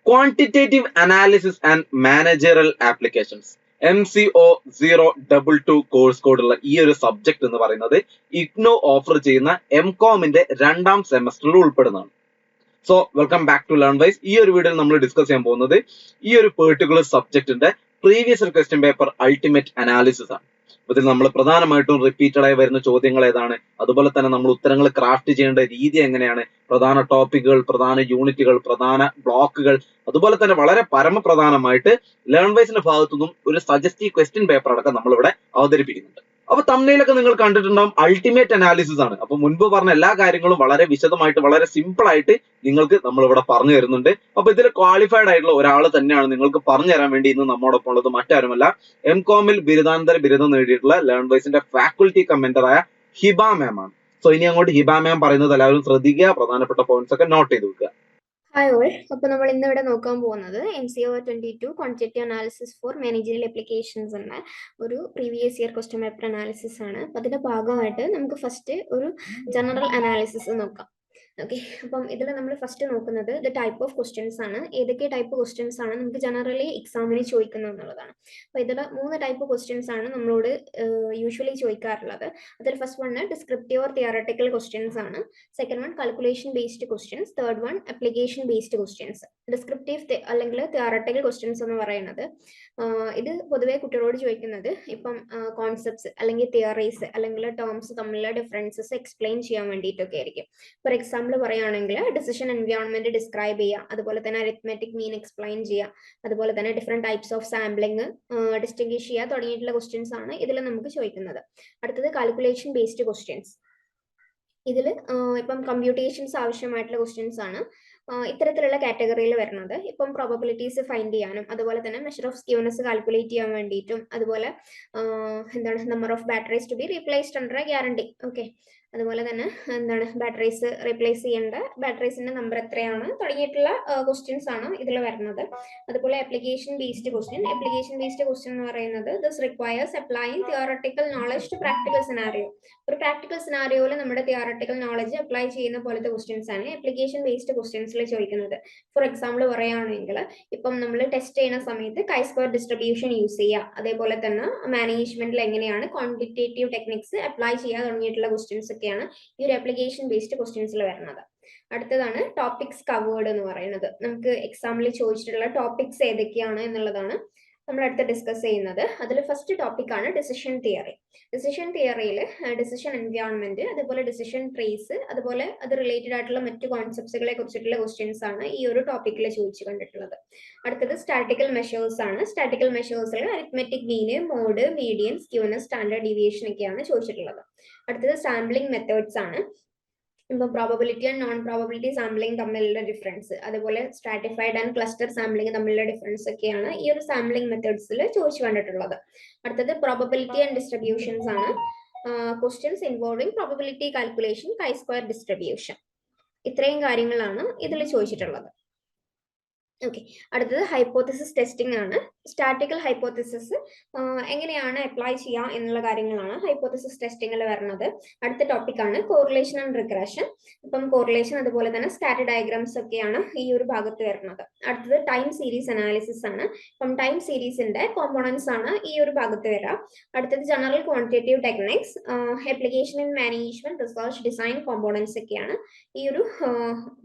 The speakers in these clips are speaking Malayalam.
Quantitative analysis and managerial applications MCO 022 course കോഡുള്ള ഈ ഒരു സബ്ജക്ട് എന്ന് പറയുന്നത് ഇഗ്നോ ഓഫർ ചെയ്യുന്ന MCOMന്റെ 2ാം സെമസ്റ്ററിൽ ഉൾപ്പെടുന്നതാണ്. So welcome back to learn wise. ഈ ഒരു വീഡിയോയിൽ നമ്മൾ ഡിസ്കസ് ചെയ്യാൻ പോകുന്നത് ഈ ഒരു പെർട്ടിക്കുലർ സബ്ജക്റ്റിന്റെ previous question paper ultimate analysis ആണ്. ഇതിൽ നമ്മൾ പ്രധാനമായിട്ടും റിപ്പീറ്റഡ് ആയി വരുന്ന ചോദ്യങ്ങൾ ഏതാണ്, അതുപോലെ തന്നെ നമ്മൾ ഉത്തരങ്ങൾ ക്രാഫ്റ്റ് ചെയ്യേണ്ട രീതി എങ്ങനെയാണ്, പ്രധാന ടോപ്പിക്കുകൾ, പ്രധാന യൂണിറ്റുകൾ, പ്രധാന ബ്ലോക്കുകൾ, അതുപോലെ തന്നെ വളരെ പരമപ്രധാനമായിട്ട് ലേൺ വൈസിന്റെ ഭാഗത്തു നിന്നും ഒരു സജസ്റ്റീവ് ക്വസ്റ്റ്യൻ പേപ്പർ അടക്കം നമ്മളിവിടെ അവതരിപ്പിക്കുന്നുണ്ട്. അപ്പൊ തമ്മിലൊക്കെ നിങ്ങൾ കണ്ടിട്ടുണ്ടാവും അൾട്ടിമേറ്റ് അനാലിസിസ് ആണ്. അപ്പൊ മുൻപ് പറഞ്ഞ എല്ലാ കാര്യങ്ങളും വളരെ വിശദമായിട്ട് വളരെ സിമ്പിൾ ആയിട്ട് നിങ്ങൾക്ക് നമ്മളിവിടെ പറഞ്ഞു തരുന്നുണ്ട്. അപ്പൊ ഇതിൽ ക്വാളിഫൈഡ് ആയിട്ടുള്ള ഒരാൾ തന്നെയാണ് നിങ്ങൾക്ക് പറഞ്ഞു തരാൻ വേണ്ടി ഇന്ന് നമ്മോടൊപ്പം ഉള്ളത് മറ്റാരുമല്ല, MCOMൽ ബിരുദാനന്തര ബിരുദം നേടിയിട്ടുള്ള ലേൺ വൈസിന്റെ ഫാക്കൽറ്റി കമന്ററായ ഹിബ മാം ആണ്. സോ ഇനി അങ്ങോട്ട് ഹിബ മാം പറയുന്നത് എല്ലാവരും ശ്രദ്ധിക്കുക, പ്രധാനപ്പെട്ട പോയിന്റ്സ് ഒക്കെ നോട്ട് ചെയ്ത് വെക്കുക. Hi all. അപ്പോൾ നമ്മൾ ഇന്ന് ഇവിടെ നോക്കാൻ പോകുന്നത് MCO 22 quantitative analysis four managerial applications എന്ന ഒരു previous year question paper analysis ആണ്. അപ്പോൾ അതിന്റെ ഭാഗമായിട്ട് നമുക്ക് ഫസ്റ്റ് ഒരു ജനറൽ അനാലിസിസ് നോക്കാം. ഓക്കെ, അപ്പം ഇതിൽ നമ്മൾ ഫസ്റ്റ് നോക്കുന്നത് ദ ടൈപ്പ് ഓഫ് ക്വസ്റ്റ്യൻസ് ആണ്. ഏതൊക്കെ ടൈപ്പ് ക്വസ്റ്റ്യൻസ് ആണ് നമുക്ക് ജനറലി എക്സാമിന് ചോദിക്കുന്നത് എന്നുള്ളതാണ്. അപ്പോൾ ഇതിൽ 3 ടൈപ്പ് ക്വസ്റ്റ്യൻസ് ആണ് നമ്മളോട് യൂഷ്വലി ചോദിക്കാറുള്ളത്. അതിൽ first one descriptive or theoretical questions ആണ്. Second one calculation based questions. Third one application based questions. Descriptive അല്ലെങ്കിൽ തിയറട്ടിക്കൽ ക്വസ്റ്റ്യൻസ് എന്ന് പറയുന്നത് ഇത് പൊതുവേ കുട്ടികളോട് ചോദിക്കുന്നത് ഇപ്പം കോൺസെപ്റ്റ്സ് അല്ലെങ്കിൽ തിയറീസ് അല്ലെങ്കിൽ ടേംസ് തമ്മിലുള്ള ഡിഫറൻസസ് എക്സ്പ്ലെയിൻ ചെയ്യാൻ വേണ്ടിയിട്ടൊക്കെ ആയിരിക്കും. ഫോർ എക്സാമ്പിൾ പറയുകയാണെങ്കിൽ ഡിസിഷൻ എൻവയോൺമെന്റ് ഡിസ്ക്രൈബ് ചെയ്യുക, അതുപോലെ തന്നെ അരിത്മെറ്റിക് മീൻ എക്സ്പ്ലെയിൻ ചെയ്യുക, അതുപോലെ തന്നെ different types of sampling distinguish ചെയ്യുക തുടങ്ങിയിട്ടുള്ള ക്വസ്റ്റ്യൻസ് ആണ് ഇതിൽ നമുക്ക് ചോദിക്കുന്നത്. അടുത്തത് കാൽക്കുലേഷൻ ബേസ്ഡ് ക്വസ്റ്റ്യൻസ്. ഇതിൽ ഇപ്പം കമ്പ്യൂട്ടേഷൻസ് ആവശ്യമായിട്ടുള്ള ക്വസ്റ്റ്യൻസ് ആണ് ഇത്തരത്തിലുള്ള കാറ്റഗറിയിൽ വരുന്നത്. ഇപ്പം പ്രോബബിലിറ്റീസ് ഫൈൻഡ് ചെയ്യാനും അതുപോലെ തന്നെ മെഷർ ഓഫ് സ്ക്യൂനെസ് കാൽക്കുലേറ്റ് ചെയ്യാൻ വേണ്ടിയിട്ടും അതുപോലെ എന്താണ് number of batteries to be replaced under a guarantee. Okay, അതുപോലെ തന്നെ എന്താണ് ബാറ്ററീസ് റീപ്ലേസ് ചെയ്യേണ്ട ബാറ്ററീസിന്റെ നമ്പർ എത്രയാണ് തുടങ്ങിയിട്ടുള്ള ക്വസ്റ്റ്യൻസ് ആണ് ഇതിൽ വരുന്നത്. അതുപോലെ application based question. Application based question എന്ന് പറയുന്നത് this requires applying theoretical knowledge to practical scenario. ഒരു പ്രാക്ടിക്കൽ സിനാരിയോയിൽ നമ്മുടെ തിയറട്ടിക്കൽ നോളജ് അപ്ലൈ ചെയ്യുന്ന പോലത്തെ ക്വസ്റ്റ്യൻസ് ആണ് ആപ്ലിക്കേഷൻ ബേസ്ഡ് ക്വസ്റ്റ്യൻസിൽ ചോദിക്കുന്നത്. ഫോർ എക്സാമ്പിൾ പറയുകയാണെങ്കിൽ ഇപ്പം നമ്മൾ ടെസ്റ്റ് ചെയ്യുന്ന സമയത്ത് കൈ സ്ക്വയർ ഡിസ്ട്രിബ്യൂഷൻ യൂസ് ചെയ്യുക, അതേപോലെ തന്നെ മാനേജ്മെന്റിൽ എങ്ങനെയാണ് ക്വാണ്ടിറ്റേറ്റീവ് ടെക്നിക്സ് അപ്ലൈ ചെയ്യുക തുടങ്ങിയിട്ടുള്ള ക്വസ്റ്റ്യൻസ് ഒക്കെയാണ് ഈ ഒരു ആപ്ലിക്കേഷൻ ബേസ്ഡ് ക്വസ്റ്റ്യൻസിൽ വരുന്നത്. അടുത്തതാണ് ടോപ്പിക്സ് കവേർഡ് എന്ന് പറയുന്നത്. നമുക്ക് എക്സാമിൽ ചോദിച്ചിട്ടുള്ള ടോപ്പിക്സ് ഏതൊക്കെയാണ് എന്നുള്ളതാണ് നമ്മൾ അടുത്ത് ഡിസ്കസ് ചെയ്യുന്നത്. അതിൽ ഫസ്റ്റ് ടോപ്പിക് ആണ് ഡിസിഷൻ തിയറി. ഡിസിഷൻ തിയറിയിൽ ഡിസിഷൻ എൻവയോൺമെന്റ്, അതുപോലെ ഡിസിഷൻ ട്രീസ്, അതുപോലെ അത് റിലേറ്റഡ് ആയിട്ടുള്ള മറ്റു കോൺസെപ്റ്റ്സുകളെ കുറിച്ചിട്ടുള്ള ക്വസ്റ്റ്യൻസ് ആണ് ഈ ഒരു ടോപ്പിക്കിൽ ചോദിച്ചു കണ്ടിട്ടുള്ളത്. അടുത്തത് സ്റ്റാറ്റിക്കൽ മെഷേഴ്സ് ആണ്. സ്റ്റാറ്റിക്കൽ മെഷേഴ്സിൽ arithmetic mean, mode, median, skewness, standard deviation ഒക്കെയാണ് ചോദിച്ചിട്ടുള്ളത്. അടുത്തത് സാമ്പിളിംഗ് മെത്തേഡ്സ് ആണ്. ഇപ്പൊ probability and non probability sampling തമ്മിലുള്ള ഡിഫറൻസ്, അതുപോലെ സ്ട്രാറ്റിഫൈഡ് ആൻഡ് ക്ലസ്റ്റർ സാമ്പിളിംഗ് തമ്മിലുള്ള ഡിഫറൻസ് ഒക്കെയാണ് ഈ ഒരു സാമ്പിളിംഗ് മെത്തേഡ്സിൽ ചോദിച്ചു കണ്ടിട്ടുള്ളത്. അടുത്തത് പ്രോബബിലിറ്റി ആൻഡ് ഡിസ്ട്രിബ്യൂഷൻസ് ആണ്. Questions involving probability calculation, chi square distribution. ഇത്രയും കാര്യങ്ങളാണ് ഇതിൽ ചോദിച്ചിട്ടുള്ളത്. ഓക്കെ, അടുത്തത് ഹൈപ്പോത്തിസിസ് ടെസ്റ്റിംഗ് ആണ്. സ്റ്റാറ്റിക്കൽ ഹൈപ്പോത്തിസിസ് എങ്ങനെയാണ് അപ്ലൈ ചെയ്യുക എന്നുള്ള കാര്യങ്ങളാണ് ഹൈപ്പോത്തിസിസ് ടെസ്റ്റിംഗിൽ വരുന്നത്. അടുത്ത ടോപ്പിക് ആണ് കോറിലേഷൻ ആൻഡ് റിഗ്രഷൻ. ഇപ്പം കോറിലേഷൻ അതുപോലെ തന്നെ സ്കാറ്റർ ഡയഗ്രാംസ് ഒക്കെയാണ് ഈ ഒരു ഭാഗത്ത് വരുന്നത്. അടുത്തത് ടൈം സീരീസ് അനാലിസിസ് ആണ്. ഇപ്പം ടൈം സീരീസിന്റെ കോമ്പോണൻസ് ആണ് ഈ ഒരു ഭാഗത്ത് വരിക. അടുത്തത് general quantitative techniques, application in management, research, design components ഒക്കെയാണ് ഈ ഒരു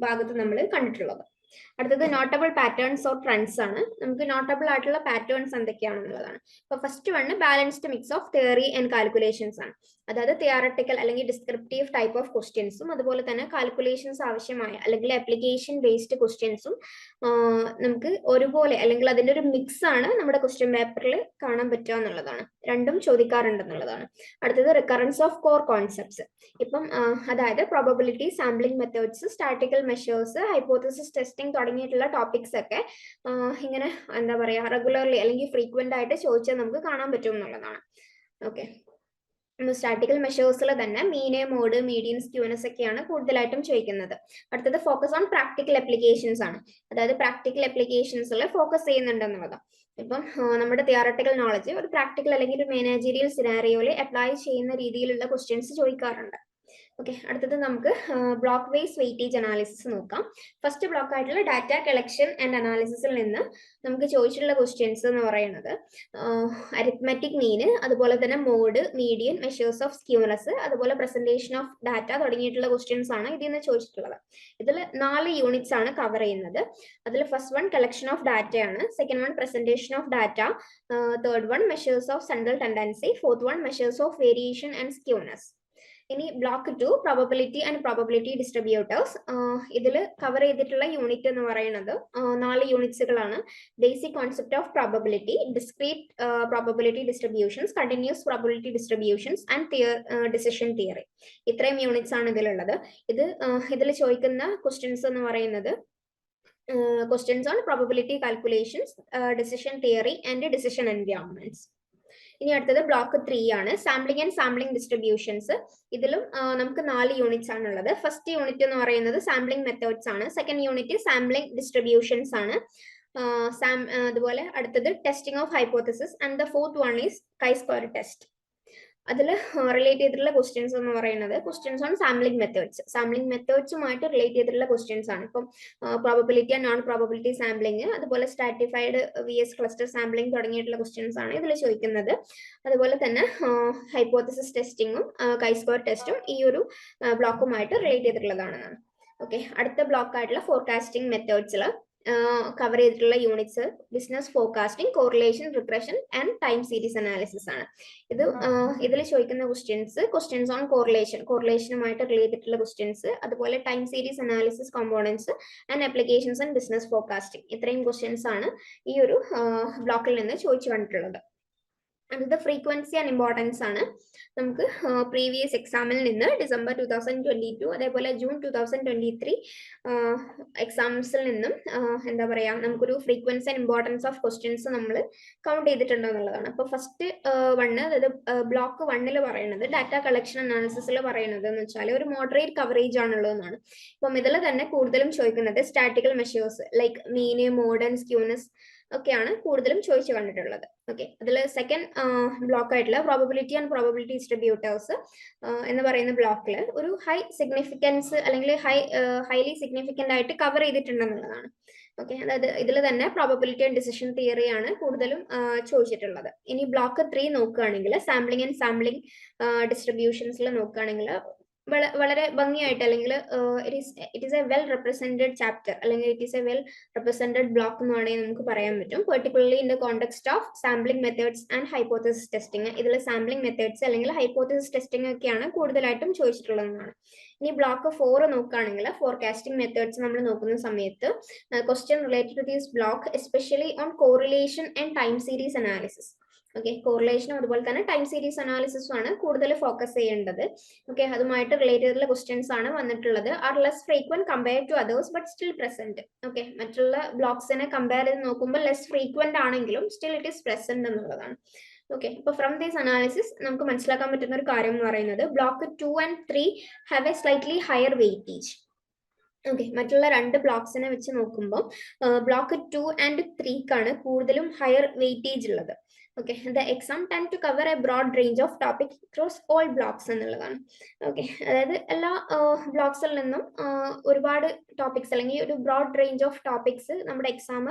ഭാഗത്ത് നമ്മൾ കണ്ടിട്ടുള്ളത്. അടുത്തത് നോട്ടബിൾ പാറ്റേൺസ് ഓർ ട്രെൻഡ്സ് ആണ്. നമുക്ക് നോട്ടബിൾ ആയിട്ടുള്ള പാറ്റേൺസ് എന്തൊക്കെയാണെന്നുള്ളതാണ്. ഇപ്പൊ first one balanced mix of theory and calculations ആണ്. അതായത് തിയറട്ടിക്കൽ അല്ലെങ്കിൽ ഡിസ്ക്രിപ്റ്റീവ് ടൈപ്പ് ഓഫ് ക്വസ്റ്റ്യൻസും അതുപോലെ തന്നെ കാൽക്കുലേഷൻസ് ആവശ്യമായ അല്ലെങ്കിൽ ആപ്ലിക്കേഷൻ ബേസ്ഡ് ക്വസ്റ്റ്യൻസും നമുക്ക് ഒരുപോലെ അല്ലെങ്കിൽ അതിന്റെ ഒരു മിക്സ് ആണ് നമ്മുടെ ക്വസ്റ്റ്യൻ പേപ്പറിൽ കാണാൻ പറ്റുക എന്നുള്ളതാണ്. രണ്ടും ചോദിക്കാറുണ്ടെന്നുള്ളതാണ്. അടുത്തത് റിക്കറൻസ് ഓഫ് കോർ കോൺസെപ്റ്റ്സ്. ഇപ്പം അതായത് probability, sampling methods, statistical measures, hypothesis testing തുടങ്ങിയിട്ടുള്ള ടോപ്പിക്സ് ഒക്കെ ഇങ്ങനെ എന്താ പറയുക റെഗുലർലി അല്ലെങ്കിൽ ഫ്രീക്വന്റ് ആയിട്ട് ചോദിച്ചാൽ നമുക്ക് കാണാൻ പറ്റും എന്നുള്ളതാണ്. ഓക്കെ, സ്റ്റാറ്റിക്കൽ മെഷേഴ്സിൽ തന്നെ മീന്, മോഡ്, മീഡിയൻ, സ്ക്യൂനസ് ഒക്കെയാണ് കൂടുതലായിട്ടും ചോദിക്കുന്നത്. അടുത്തത് ഫോക്കസ് ഓൺ പ്രാക്ടിക്കൽ ആപ്ലിക്കേഷൻസ് ആണ്. അതായത് പ്രാക്ടിക്കൽ ആപ്ലിക്കേഷൻസിൽ ഫോക്കസ് ചെയ്യുന്നുണ്ടെന്നുള്ളത്. ഇപ്പം നമ്മുടെ തിയറട്ടിക്കൽ നോളജ് ഒരു പ്രാക്ടിക്കൽ അല്ലെങ്കിൽ ഒരു മാനേജീരിയൽ സിനാരിയോയിൽ അപ്ലൈ ചെയ്യുന്ന രീതിയിലുള്ള ക്വസ്റ്റ്യൻസ് ചോദിക്കാറുണ്ട്. ഓക്കെ, അടുത്തത് നമുക്ക് ബ്ലോക്ക് വൈസ് വെയിറ്റേജ് അനാലിസിസ് നോക്കാം. ഫസ്റ്റ് ബ്ലോക്ക് ആയിട്ടുള്ള ഡാറ്റ കളക്ഷൻ ആൻഡ് അനാലിസിസിൽ നിന്ന് നമുക്ക് ചോദിച്ചിട്ടുള്ള ക്വസ്റ്റ്യൻസ് എന്ന് പറയുന്നത് അരിത്മെറ്റിക് മീന്, അതുപോലെ തന്നെ mode, median, measures of skewness, അതുപോലെ പ്രസന്റേഷൻ ഓഫ് ഡാറ്റ തുടങ്ങിയിട്ടുള്ള ക്വസ്റ്റ്യൻസ് ആണ് ഇതിൽ നിന്ന് ചോദിച്ചിട്ടുള്ളത്. ഇതിൽ 4 യൂണിറ്റ്സ് ആണ് കവർ ചെയ്യുന്നത്. അതിൽ first one collection of data ആണ്, second one presentation of data, third one measures of central tendency, fourth one measures of variation and skewness. ഇനി block 2 probability and probability distributors. ഇതിൽ കവർ ചെയ്തിട്ടുള്ള യൂണിറ്റ് എന്ന് പറയുന്നത് 4 യൂണിറ്റ്സുകളാണ്. Basic concept of probability, discrete probability distributions, continuous probability distributions and decision theory. ഇത്രയും യൂണിറ്റ്സ് ആണ് ഇതിലുള്ളത്. ഇതിൽ ചോദിക്കുന്ന ക്വസ്റ്റ്യൻസ് എന്ന് പറയുന്നത് questions on probability calculations, decision theory and decision environments. ഇനി അടുത്തത് ബ്ലോക്ക് 3 ആണ്, സാമ്പിളിംഗ് ആൻഡ് സാമ്പിളിംഗ് ഡിസ്ട്രിബ്യൂഷൻസ്. ഇതിലും നമുക്ക് 4 യൂണിറ്റ്സ് ആണ് ഉള്ളത്. ഫസ്റ്റ് യൂണിറ്റ് എന്ന് പറയുന്നത് സാമ്പിളിംഗ് മെത്തേഡ്സ് ആണ്, സെക്കൻഡ് യൂണിറ്റ് സാമ്പിളിംഗ് ഡിസ്ട്രിബ്യൂഷൻസ് ആണ്, അതുപോലെ അടുത്തത് testing of hypothesis, and the fourth one is chi square test. അതിൽ റിലേറ്റ് ചെയ്തിട്ടുള്ള ക്വസ്റ്റ്യൻസ് എന്ന് പറയുന്നത് questions on sampling methods, sampling മെത്തേഡ്സുമായിട്ട് റിലേറ്റ് ചെയ്തിട്ടുള്ള ക്വസ്റ്റ്യൻസ് ആണ്. ഇപ്പം probability and non probability sampling, അതുപോലെ സ്ട്രാറ്റിഫൈഡ് VS ക്ലസ്റ്റർ സാമ്പിളിംഗ് തുടങ്ങിയിട്ടുള്ള ക്വസ്റ്റ്യൻസ് ആണ് ഇതിൽ ചോദിക്കുന്നത്. അതുപോലെ തന്നെ ഹൈപ്പോത്തസിസ് ടെസ്റ്റിങ്ങും കൈ സ്ക്വയർ ടെസ്റ്റും ഈ ഒരു ബ്ലോക്കുമായിട്ട് റിലേറ്റ് ചെയ്തിട്ടുള്ളതാണ്. ഓക്കെ, അടുത്ത ബ്ലോക്ക് ആയിട്ടുള്ള ഫോർകാസ്റ്റിംഗ് മെത്തേഡ്സിൽ കവർ ചെയ്തിട്ടുള്ള units business forecasting, correlation, regression and time series analysis ആണ്. ഇതിൽ ചോദിക്കുന്ന ക്വസ്റ്റ്യൻസ് ഓൺ കോറിലേഷനുമായിട്ട് റിലേറ്റ് ചെയ്തിട്ടുള്ള ക്വസ്റ്റ്യൻസ്, അതുപോലെ time series analysis components and applications and business forecasting. ഇത്രയും ക്വസ്റ്റ്യൻസ് ആണ് ഈ ഒരു ബ്ലോക്കിൽ നിന്ന് ചോദിച്ചു കണ്ടിട്ടുള്ളത്. അടുത്ത ഫ്രീക്വൻസി ആൻഡ് ഇമ്പോർട്ടൻസ് ആണ്. നമുക്ക് പ്രീവിയസ് എക്സാമിൽ നിന്ന് ഡിസംബർ 2022 അതേപോലെ ജൂൺ 2023 എക്സാംസിൽ നിന്നും എന്താ പറയാ, നമുക്കൊരു frequency and importance of questions നമ്മൾ കൗണ്ട് ചെയ്തിട്ടുണ്ട് എന്നുള്ളതാണ്. അപ്പോൾ ഫസ്റ്റ് വണ്ണ്, അതായത് ബ്ലോക്ക് 1 പറയുന്നത് ഡാറ്റ കളക്ഷൻ അനാലിസിസിൽ പറയുന്നത് എന്ന് വെച്ചാൽ ഒരു മോഡറേറ്റ് കവറേജ് ആണുള്ളതെന്നാണ്. ഇപ്പം ഇതിൽ തന്നെ കൂടുതലും ചോദിക്കുന്നത് സ്റ്റാറ്റിക്കൽ മെഷേഴ്സ് ലൈക്ക് മീന്, മോഡ് ആൻഡ് സ്ക്യൂനെസ് ഒക്കെയാണ് കൂടുതലും ചോദിച്ചു കണ്ടിട്ടുള്ളത്. ഓക്കെ, അതിൽ സെക്കൻഡ് ബ്ലോക്ക് ആയിട്ടുള്ള പ്രോബബിലിറ്റി ആൻഡ് പ്രോബബിലിറ്റി ഡിസ്ട്രിബ്യൂട്ടേഴ്സ് എന്ന് പറയുന്ന ബ്ലോക്കിൽ ഒരു ഹൈ സിഗ്നിഫിക്കൻസ് അല്ലെങ്കിൽ ഹൈലി സിഗ്നിഫിക്കൻ്റ് ആയിട്ട് കവർ ചെയ്തിട്ടുണ്ടെന്നുള്ളതാണ്. ഓക്കെ, അതായത് ഇതിൽ തന്നെ പ്രോബബിലിറ്റി ആൻഡ് ഡിസിഷൻ തിയറി ആണ് കൂടുതലും ചോദിച്ചിട്ടുള്ളത്. ഇനി ബ്ലോക്ക് 3 നോക്കുകയാണെങ്കിൽ സാമ്പിളിംഗ് ആൻഡ് സാമ്പിളിംഗ് ഡിസ്ട്രിബ്യൂഷൻസിൽ നോക്കുകയാണെങ്കിൽ വളരെ ഭംഗിയായിട്ട് അല്ലെങ്കിൽ it is a well represented chapter അല്ലെങ്കിൽ it is a well represented block എന്ന് വേണമെങ്കിൽ നമുക്ക് പറയാൻ പറ്റും. Particularly in the context of sampling methods and hypothesis testing. ഇതിൽ സാമ്പിളിംഗ് മെത്തേഡ്സ് അല്ലെങ്കിൽ ഹൈപ്പോത്തസിസ് ടെസ്റ്റിംഗ് ഒക്കെയാണ് കൂടുതലായിട്ടും ചോദിച്ചിട്ടുള്ളതെന്നാണ്. ഇനി ബ്ലോക്ക് 4 നോക്കുകയാണെങ്കിൽ ഫോർകാസ്റ്റിംഗ് മെത്തേഡ്സ് നമ്മൾ നോക്കുന്ന സമയത്ത് question related to this block especially on correlation and time series analysis. Okay, കോറിലേഷനും അതുപോലെ തന്നെ ടൈം സീരീസ് അനാലിസിസും ആണ് കൂടുതൽ ഫോക്കസ് ചെയ്യേണ്ടത്. ഓക്കെ, അതുമായിട്ട് റിലേറ്റ് ചെയ്തിട്ടുള്ള ക്വസ്റ്റ്യൻസ് ആണ് വന്നിട്ടുള്ളത്. Are less frequent compare to others but still present. Okay, മറ്റുള്ള ബ്ലോക്സിനെ കമ്പയർ ചെയ്ത് നോക്കുമ്പോൾ ലെസ് ഫ്രീക്വന്റ് ആണെങ്കിലും സ്റ്റിൽ ഇറ്റ് ഈസ് പ്രസന്റ് എന്നുള്ളതാണ്. ഓക്കെ, ഇപ്പൊ ഫ്രം ദീസ് അനാലിസിസ് നമുക്ക് മനസ്സിലാക്കാൻ പറ്റുന്ന ഒരു കാര്യം എന്ന് പറയുന്നത് block 2 and 3 have a slightly higher weightage. Okay, മറ്റുള്ള 2 ബ്ലോക്സിനെ വെച്ച് നോക്കുമ്പോൾ ബ്ലോക്ക് 2 and 3 കൂടുതലും ഹയർ വെയിറ്റേജ് ഉള്ളത്. Okay, the exam tend to cover a broad range of topic across all blocks എന്നുള്ളതാണ്. ഓക്കെ, അതായത് എല്ലാ ബ്ലോക്സിൽ നിന്നും ഒരുപാട് ടോപ്പിക്സ് അല്ലെങ്കിൽ ഒരു ബ്രോഡ് റേഞ്ച് ഓഫ് ടോപ്പിക്സ് നമ്മുടെ എക്സാം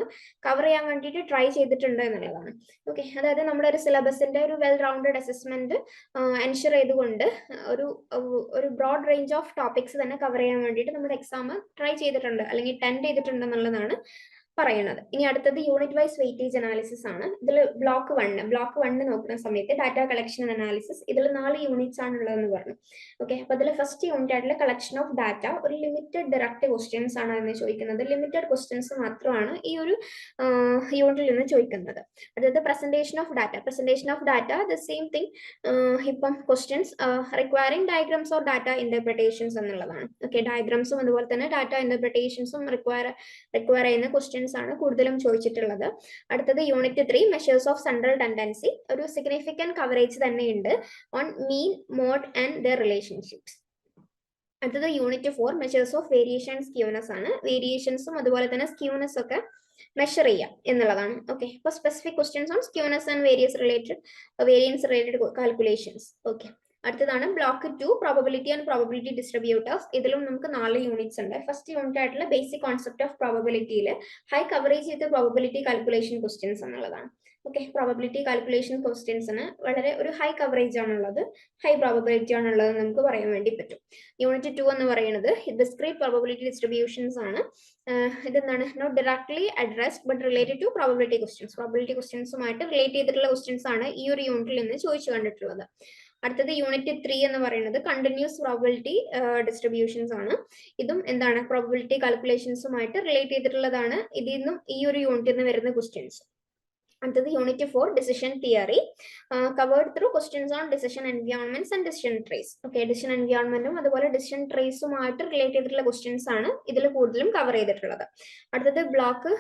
കവർ ചെയ്യാൻ വേണ്ടിയിട്ട് ട്രൈ ചെയ്തിട്ടുണ്ട് എന്നുള്ളതാണ്. ഓക്കെ, അതായത് നമ്മുടെ ഒരു സിലബസിന്റെ ഒരു വെൽ റൗണ്ടഡ് അസസ്മെന്റ് എൻഷുർ ചെയ്തുകൊണ്ട് ഒരു ബ്രോഡ് റേഞ്ച് ഓഫ് ടോപ്പിക്സ് തന്നെ കവർ ചെയ്യാൻ വേണ്ടിയിട്ട് നമ്മുടെ എക്സാം ട്രൈ ചെയ്തിട്ടുണ്ട് അല്ലെങ്കിൽ ടെൻഡ് ചെയ്തിട്ടുണ്ട് എന്നുള്ളതാണ് പറയുന്നത്. ഇനി അടുത്തത് യൂണിറ്റ് വൈസ് വെയിറ്റേജ് അനാലിസിസ് ആണ്. ഇതിൽ ബ്ലോക്ക് 1 നോക്കുന്ന സമയത്ത് ഡാറ്റ കളക്ഷൻ അനാലിസിസ്, ഇതിൽ 4 യൂണിറ്റ്സ് ആണ് ഉള്ളതെന്ന് പറഞ്ഞു. ഓക്കെ, അപ്പൊ അതിൽ ഫസ്റ്റ് യൂണിറ്റ് ആയിട്ടുള്ള കളക്ഷൻ ഓഫ് ഡാറ്റ, ഒരു ലിമിറ്റഡ് ഡയറക്റ്റ് ക്വസ്റ്റ്യൻസ് ആണ് അതിന് ചോദിക്കുന്നത്. ലിമിറ്റഡ് ക്വസ്റ്റ്യൻസ് മാത്രമാണ് ഈ ഒരു യൂണിറ്റിൽ നിന്ന് ചോദിക്കുന്നത്. അതായത് presentation of data the same thing. ഇപ്പം questions requiring diagrams or data interpretations എന്നുള്ളതാണ്. ഓക്കെ, ഡയഗ്രാംസും അതുപോലെ തന്നെ ഡാറ്റ ഇന്റർപ്രിട്ടേഷൻസും റിക്വയർ ചെയ്യുന്ന ക്വസ്റ്റ്യൻസ് ആണ് കൂടുതലും ചോദിച്ചിട്ടുള്ളത്. അടുത്തത് unit 3 measures of central tendency, ഒരു സിഗ്നിഫിക്കന്റ് കവറേജ് തന്നെയുണ്ട് on mean, mode and their relationships. അടുത്തത് unit 4 measures of variation and skewness ആണ്. വേരിയേഷൻസും അതുപോലെ തന്നെ സ്ക്യൂനെസ് ഒക്കെ മെഷർ ചെയ്യാം എന്നുള്ളതാണ്. ഓക്കെ, അപ്പോൾ specific questions on skewness and variance related calculations. Okay, അടുത്തതാണ് block 2 probability and probability distributors. ഇതിലും നമുക്ക് 4 യൂണിറ്റ്സ് ഉണ്ട്. ഫസ്റ്റ് യൂണിറ്റ് ആയിട്ടുള്ള ബേസിക് കോൺസെപ്റ്റ് ഓഫ് പ്രോബബിലിറ്റിയിൽ high coverage with probability calculation questions എന്നുള്ളതാണ്. ഓക്കെ, പ്രോബബിലിറ്റി കാൽക്കുലേഷൻ ക്വസ്റ്റ്യൻസിന് വളരെ ഒരു ഹൈ കവറേജ് ആണുള്ളത്, ഹൈ പ്രോബബിലിറ്റി ആണുള്ളത് നമുക്ക് പറയാൻ വേണ്ടി പറ്റും. യൂണിറ്റ് 2 എന്ന് പറയുന്നത് ഡിസ്ക്രീറ്റ് പ്രോബബിലിറ്റി ഡിസ്ട്രിബ്യൂഷൻസ് ആണ്. ഇതെന്താണ്, not directly addressed but related to probability questions. Probability ക്വസ്റ്റ്യൻസുമായിട്ട് റിലേറ്റ് ചെയ്തിട്ടുള്ള ക്വസ്റ്റ്യൻസ് ആണ് ഈ ഒരു യൂണിറ്റിൽ നിന്ന് ചോദിച്ചു കണ്ടിട്ടുള്ളത്. അടുത്തത് യൂണിറ്റ് 3 എന്ന് പറയുന്നത് കണ്ടിന്യൂസ് പ്രോബബിലിറ്റി ഡിസ്ട്രിബ്യൂഷൻസ് ആണ്. ഇതും എന്താണ്, പ്രോബബിലിറ്റി കാൽക്കുലേഷൻസുമായിട്ട് റിലേറ്റ് ചെയ്തിട്ടുള്ളതാണ്. ഇതിൽ നിന്നും ഈ ഒരു യൂണിറ്റിൽ നിന്ന് വരുന്ന ക്വസ്റ്റ്യൻസ്. അടുത്തത് unit 4 decision theory, covered through questions on decision environments and decision trees. Okay, decision എൻവയോൺമെന്റും അതുപോലെ ഡിസിഷൻ ട്രീസുമായിട്ട് റിലേറ്റ് ചെയ്തിട്ടുള്ള ക്വസ്റ്റ്യൻസ് ആണ് ഇതിൽ കൂടുതലും കവർ ചെയ്തിട്ടുള്ളത്. അടുത്തത് ബ്ലോക്ക്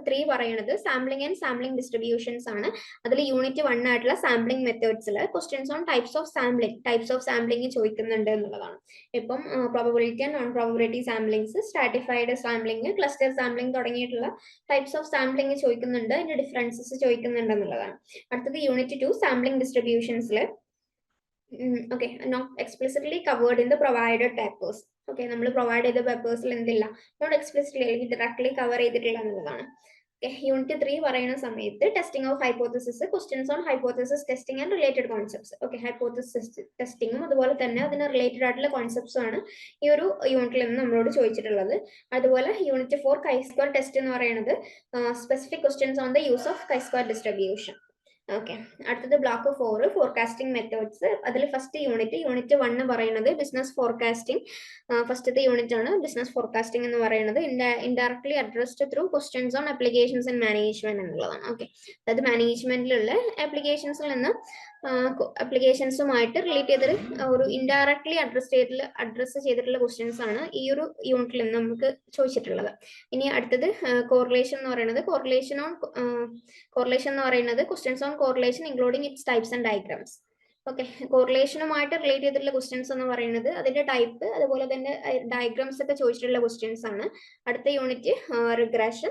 3 പറയുന്നത് സാമ്പിളിംഗ് ആൻഡ് സാമ്പിളിംഗ് ഡിസ്ട്രിബ്യൂഷൻസ് ആണ്. അതിൽ യൂണിറ്റ് 1 ആയിട്ടുള്ള സാമ്പിളിംഗ് മെത്തേഡ്സിൽ questions on types of sampling ചോദിക്കുന്നുണ്ട് എന്നുള്ളതാണ്. ഇപ്പം probability and non probability samplings, stratified sampling, cluster sampling തുടങ്ങിയിട്ടുള്ള ടൈപ്സ് ഓഫ് സാമ്പിളിംഗ് ചോദിക്കുന്നുണ്ട്, അതിന്റെ ഡിഫറൻസസ് ചോദിക്കുന്നുണ്ട് എന്നുള്ളതാണ്. അടുത്തത് യൂണിറ്റ് 2 സാമ്പിളിംഗ് ഡിസ്ട്രിബ്യൂഷൻസിൽ okay not explicitly covered in the provided papers. Okay, നമ്മൾ പ്രൊവൈഡ് ചെയ്ത പേപ്പേഴ്സിൽ എന്തില്ല, നോട്ട് എക്സ്പ്ലിസിറ്റ്ലി അല്ലെങ്കിൽ ഡയറക്ട്ലി കവർ ചെയ്തിട്ടില്ല എന്നുള്ളതാണ്. യൂണിറ്റ് 3 പറയുന്ന സമയത്ത് testing of hypothesis, questions on hypothesis testing and related concepts. Okay, hypothesis ടെസ്റ്റിംഗും അതുപോലെ തന്നെ അതിന് റിലേറ്റഡ് ആയിട്ടുള്ള കോൺസെപ്റ്റ്സും ആണ് ഈ ഒരു യൂണിറ്റിൽ നിന്ന് നമ്മളോട് ചോദിച്ചിട്ടുള്ളത്. അതുപോലെ യൂണിറ്റ് 4 കൈ-സ്ക്വയർ ടെസ്റ്റ് എന്ന് പറയുന്നത് specific questions on the use of chi square distribution. Okay, അടുത്തത് ബ്ലോക്ക് 4 ഫോർകാസ്റ്റിംഗ് മെത്തേഡ്സ്. അതിൽ ഫസ്റ്റ് യൂണിറ്റ് 1 പറയുന്നത് ബിസിനസ് ഫോർകാസ്റ്റിംഗ്. ഫസ്റ്റത്തെ യൂണിറ്റ് ആണ് ബിസിനസ് ഫോർകാസ്റ്റിംഗ് എന്ന് പറയുന്നത്. Indirectly addressed through questions on applications and management എന്നുള്ളതാണ്. ഓക്കെ, അതായത് മാനേജ്മെന്റിലുള്ള ആപ്ലിക്കേഷൻസിൽ നിന്ന് ആപ്ലിക്കേഷൻസുമായിട്ട് റിലേറ്റ് ചെയ്തിട്ട് ഒരു ഇൻഡയറക്ട്ലി അഡ്രസ് ചെയ്തിട്ടുള്ള ക്വസ്റ്റ്യൻസ് ആണ് ഈ ഒരു യൂണിറ്റിൽ നിന്ന് നമുക്ക് ചോദിച്ചിട്ടുള്ളത്. ഇനി അടുത്തത് കോറിലേഷൻ എന്ന് പറയുന്നത് കോറിലേഷൻ എന്ന് പറയുന്നത് questions on correlation including its types and diagrams. Okay, കോറിലേഷനുമായിട്ട് റിലേറ്റ് ചെയ്തിട്ടുള്ള ക്വസ്റ്റ്യൻസ് എന്ന് പറയുന്നത് അതിന്റെ ടൈപ്പ് അതുപോലെ തന്നെ ഡയഗ്രാംസ് ഒക്കെ ചോദിച്ചിട്ടുള്ള ക്വസ്റ്റ്യൻസ് ആണ്. അടുത്ത യൂണിറ്റ് റിഗ്രഷൻ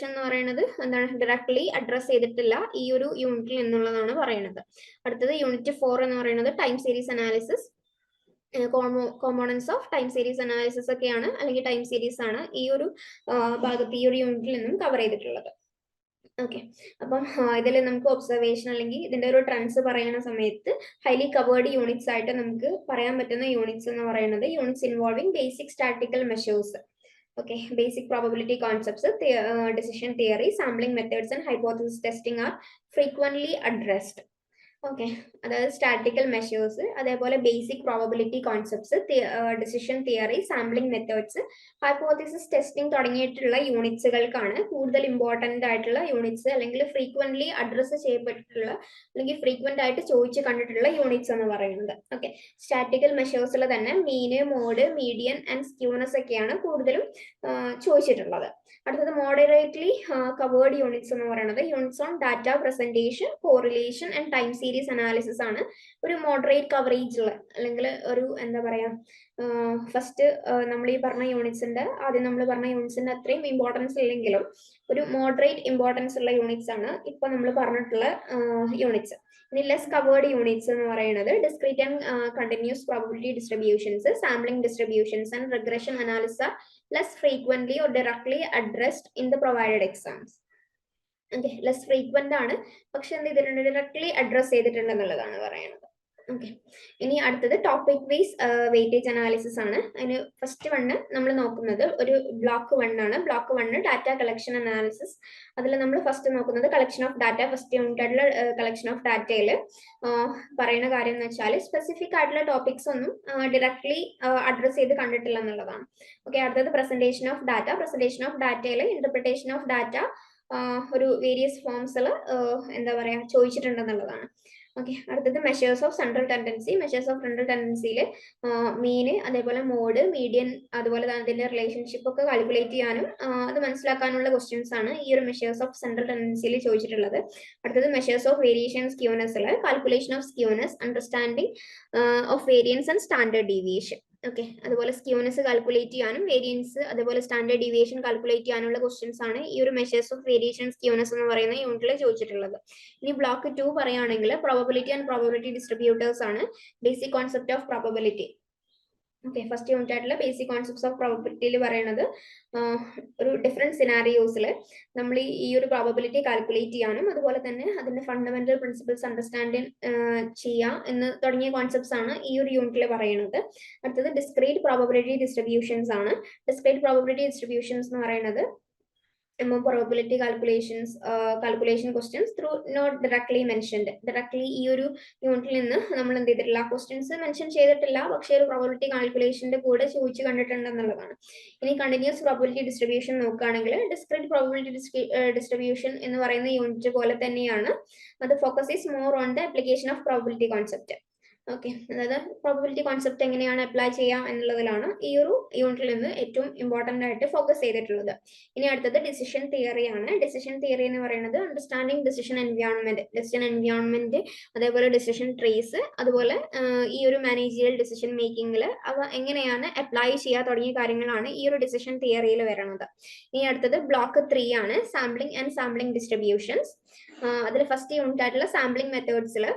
എന്ന് പറയുന്നത് എന്താണ്, ഡയറക്ട്ലി അഡ്രസ് ചെയ്തിട്ടില്ല ഈ ഒരു യൂണിറ്റിൽ എന്നുള്ളതാണ് പറയുന്നത്. അടുത്തത് യൂണിറ്റ് 4 എന്ന് പറയുന്നത് time series analysis, components of time series analysis ഒക്കെയാണ്, അല്ലെങ്കിൽ ടൈം സീരീസ് ആണ് ഈ ഒരു ഭാഗത്ത് ഈ ഒരു യൂണിറ്റിൽ നിന്നും കവർ ചെയ്തിട്ടുള്ളത്. ഓക്കെ, അപ്പം ഇതിൽ നമുക്ക് ഒബ്സർവേഷൻ അല്ലെങ്കിൽ ഇതിന്റെ ഒരു ട്രെൻഡ്സ് പറയുന്ന സമയത്ത് ഹൈലി കവേർഡ് യൂണിറ്റ്സ് ആയിട്ട് നമുക്ക് പറയാൻ പറ്റുന്ന യൂണിറ്റ്സ് എന്ന് പറയുന്നത് units involving basic statistical measures. Okay, basic probability concepts, decision theory, sampling methods and hypothesis testing are frequently addressed. Okay, അതായത് സ്റ്റാറ്റിക്കൽ മെഷേഴ്സ്, അതേപോലെ basic probability concepts, decision theory, sampling methods, hypothesis testing തുടങ്ങിയിട്ടുള്ള യൂണിറ്റ്സുകൾക്കാണ് കൂടുതൽ ഇമ്പോർട്ടന്റ് ആയിട്ടുള്ള യൂണിറ്റ്സ്, അല്ലെങ്കിൽ ഫ്രീക്വന്റ്ലി അഡ്രസ് ചെയ്യപ്പെട്ടിട്ടുള്ള അല്ലെങ്കിൽ ഫ്രീക്വന്റ് ആയിട്ട് ചോദിച്ചു കണ്ടിട്ടുള്ള യൂണിറ്റ്സ് എന്ന് പറയുന്നത്. ഓക്കെ, സ്റ്റാറ്റിക്കൽ മെഷേഴ്സിൽ തന്നെ മീന്, മോഡ്, മീഡിയൻ ആൻഡ് സ്ക്യൂനസ് ഒക്കെയാണ് കൂടുതലും ചോദിച്ചിട്ടുള്ളത്. അടുത്തത് മോഡറേറ്റ്ലി കവേർഡ് യൂണിറ്റ്സ് എന്ന് പറയുന്നത് units on data presentation, correlation and time series analysis ആണ്. ഒരു മോഡറേറ്റ് കവറേജ് ഉള്ള അല്ലെങ്കിൽ ഒരു എന്താ പറയാ, ഫസ്റ്റ് നമ്മൾ ഈ പറഞ്ഞ യൂണിറ്റ്സിന്റെ ആദ്യം നമ്മൾ പറഞ്ഞ യൂണിറ്റ്സിന്റെ അത്രയും ഇമ്പോർട്ടൻസ് ഇല്ലെങ്കിലും ഒരു മോഡറേറ്റ് ഇമ്പോർട്ടൻസ് ഉള്ള യൂണിറ്റ്സ് ആണ് ഇപ്പൊ നമ്മൾ പറഞ്ഞിട്ടുള്ള യൂണിറ്റ്സ്. ഇനി ലെസ് കവേർഡ് യൂണിറ്റ്സ് എന്ന് പറയുന്നത് discrete and continuous probability distributions, sampling distributions and regression analysis are less frequently or directly addressed in the provided exams. Okay, less frequent ആണ്, പക്ഷെ എന്ത് ചെയ്തിട്ടുണ്ട്, ഡയറക്ട്ലി അഡ്രസ് ചെയ്തിട്ടുണ്ട് എന്നുള്ളതാണ് പറയുന്നത്. ഓക്കെ, ഇനി അടുത്തത് ടോപ്പിക് വൈസ് വെയിറ്റേജ് അനാലിസിസ് ആണ്. അതിന് ഫസ്റ്റ് വണ്ണ് നമ്മൾ നോക്കുന്നത് ഒരു ബ്ലോക്ക് 1 ആണ്. Block 1 data collection analysis. അതിൽ നമ്മൾ ഫസ്റ്റ് നോക്കുന്നത് collection of data. First unit ആയിട്ടുള്ള കളക്ഷൻ ഓഫ് ഡാറ്റയിൽ പറയുന്ന കാര്യം എന്ന് വെച്ചാൽ സ്പെസിഫിക് ആയിട്ടുള്ള ടോപ്പിക്സ് ഒന്നും ഡയറക്ട്ലി അഡ്രസ് ചെയ്ത് കണ്ടിട്ടില്ല എന്നുള്ളതാണ്. ഓക്കെ, അടുത്തത് presentation of data. Presentation of ഡാറ്റയിൽ ഇന്റർപ്രിട്ടേഷൻ ഓഫ് ഡാറ്റ ഒരു വേരിയസ് ഫോംസിൽ എന്താ പറയാ ചോദിച്ചിട്ടുണ്ടെന്നുള്ളതാണ്. ഓക്കെ, അടുത്തത് measures of central tendency. Measures of central ടെൻഡൻസിയിൽ മീന്, അതേപോലെ മോഡ്, മീഡിയൻ, അതുപോലെ അതിന്റെ റിലേഷൻഷിപ്പ് ഒക്കെ കാൽക്കുലേറ്റ് ചെയ്യാനും അത് മനസ്സിലാക്കാനുള്ള ക്വസ്റ്റ്യൻസ് ആണ് ഈ ഒരു മെഷേഴ്സ് ഓഫ് സെൻട്രൽ ടെൻഡൻസിയിൽ ചോദിച്ചിട്ടുള്ളത്. അടുത്തത് മെഷേഴ്സ് ഓഫ് വേരിയേഷൻ സ്ക്യൂനെസ്സിൽ calculation of skewness, understanding of variance and standard deviation. Okay, അതുപോലെ സ്ക്യൂനെസ് കാൽക്കുലേറ്റ് ചെയ്യാനും വേരിയൻസ് അതുപോലെ സ്റ്റാൻഡേർഡ് ഡീവിയേഷൻ കാൽക്കുലേറ്റ് ചെയ്യാനുള്ള ക്വസ്റ്റ്യൻസ് ആണ് ഈ ഒരു മെഷേഴ്സ് ഓഫ് വേരിയേഷൻ സ്ക്യൂനെസ് എന്ന് പറയുന്ന യൂണിറ്റിൽ ചോദിച്ചിട്ടുള്ളത്. ഇനി ബ്ലോക്ക് 2 പറയുകയാണെങ്കിൽ പ്രോബബിലിറ്റി ആൻഡ് പ്രോബബിലിറ്റി ഡിസ്ട്രിബ്യൂട്ടേഴ്സ് ആണ്, basic concept of probability. Okay, first unit ആയിട്ടുള്ള ബേസിക് കോൺസെപ്റ്റ്സ് ഓഫ് പ്രോബബിലിറ്റിയിൽ പറയുന്നത് ഒരു ഡിഫറെന്റ് സിനാരിയോസിൽ നമ്മൾ ഈ ഒരു പ്രോബബിലിറ്റി കാൽക്കുലേറ്റ് ചെയ്യാനും അതുപോലെ തന്നെ അതിന്റെ ഫണ്ടമെന്റൽ പ്രിൻസിപ്പിൾസ് അണ്ടർസ്റ്റാൻഡിങ് ചെയ്യാം എന്ന് തുടങ്ങിയ കോൺസെപ്റ്റ്സ് ആണ് ഈ ഒരു യൂണിറ്റിൽ പറയുന്നത്. അടുത്തത് ഡിസ്ക്രീറ്റ് പ്രോബബിലിറ്റി ഡിസ്ട്രിബ്യൂഷൻസ് ആണ്. ഡിസ്ക്രീറ്റ് പ്രോബബിലിറ്റി ഡിസ്ട്രിബ്യൂഷൻസ് എന്ന് പറയുന്നത് probability calculation questions through not directly mentioned. Directly ഈ ഒരു യൂണിറ്റിൽ നിന്ന് നമ്മൾ എന്ത് ചെയ്തിട്ടില്ല, ക്വസ്റ്റ്യൻസ് മെൻഷൻ ചെയ്തിട്ടില്ല, പക്ഷേ ഒരു പ്രോബബിലിറ്റി കാൽക്കുലേഷന്റെ കൂടെ ചോദിച്ചു കണ്ടിട്ടുണ്ടെന്നുള്ളതാണ്. ഇനി കണ്ടിന്യൂസ് പ്രോബബിലിറ്റി ഡിസ്ട്രിബ്യൂഷൻ നോക്കുകയാണെങ്കിൽ ഡിസ്ക്രീറ്റ് പ്രോബബിലിറ്റി ഡിസ്ട്രിബ്യൂഷൻ എന്ന് പറയുന്ന യൂണിറ്റ് പോലെ തന്നെയാണ്. അത് focus is more on the application of probability concept. Okay, അതായത് പ്രോബബിലിറ്റി കോൺസെപ്റ്റ് എങ്ങനെയാണ് അപ്ലൈ ചെയ്യാം എന്നുള്ളതിലാണ് ഈ ഒരു യൂണിറ്റിൽ നിന്ന് ഏറ്റവും ഇമ്പോർട്ടന്റ് ആയിട്ട് ഫോക്കസ് ചെയ്തിട്ടുള്ളത്. ഇനി അടുത്തത് ഡിസിഷൻ തിയറി ആണ്. ഡിസിഷൻ തിയറി എന്ന് പറയുന്നത് അണ്ടർസ്റ്റാൻഡിങ് ഡിസിഷൻ എൻവയോൺമെന്റ് അതേപോലെ ഡിസിഷൻ ട്രീസ് അതുപോലെ ഈ ഒരു മാനേജറിയൽ ഡിസിഷൻ മേക്കിങ്ങിൽ അവ എങ്ങനെയാണ് അപ്ലൈ ചെയ്യുക തുടങ്ങിയ കാര്യങ്ങളാണ് ഈ ഒരു ഡിസിഷൻ തിയറിയിൽ വരുന്നത്. ഇനി അടുത്തത് ബ്ലോക്ക് 3 ആണ്, സാമ്പിളിംഗ് ആൻഡ് സാമ്പിളിംഗ് ഡിസ്ട്രിബ്യൂഷൻസ്. അതിൽ ഫസ്റ്റ് യൂണിറ്റ് ആയിട്ടുള്ള സാമ്പിളിംഗ് മെത്തേഡ്സിൽ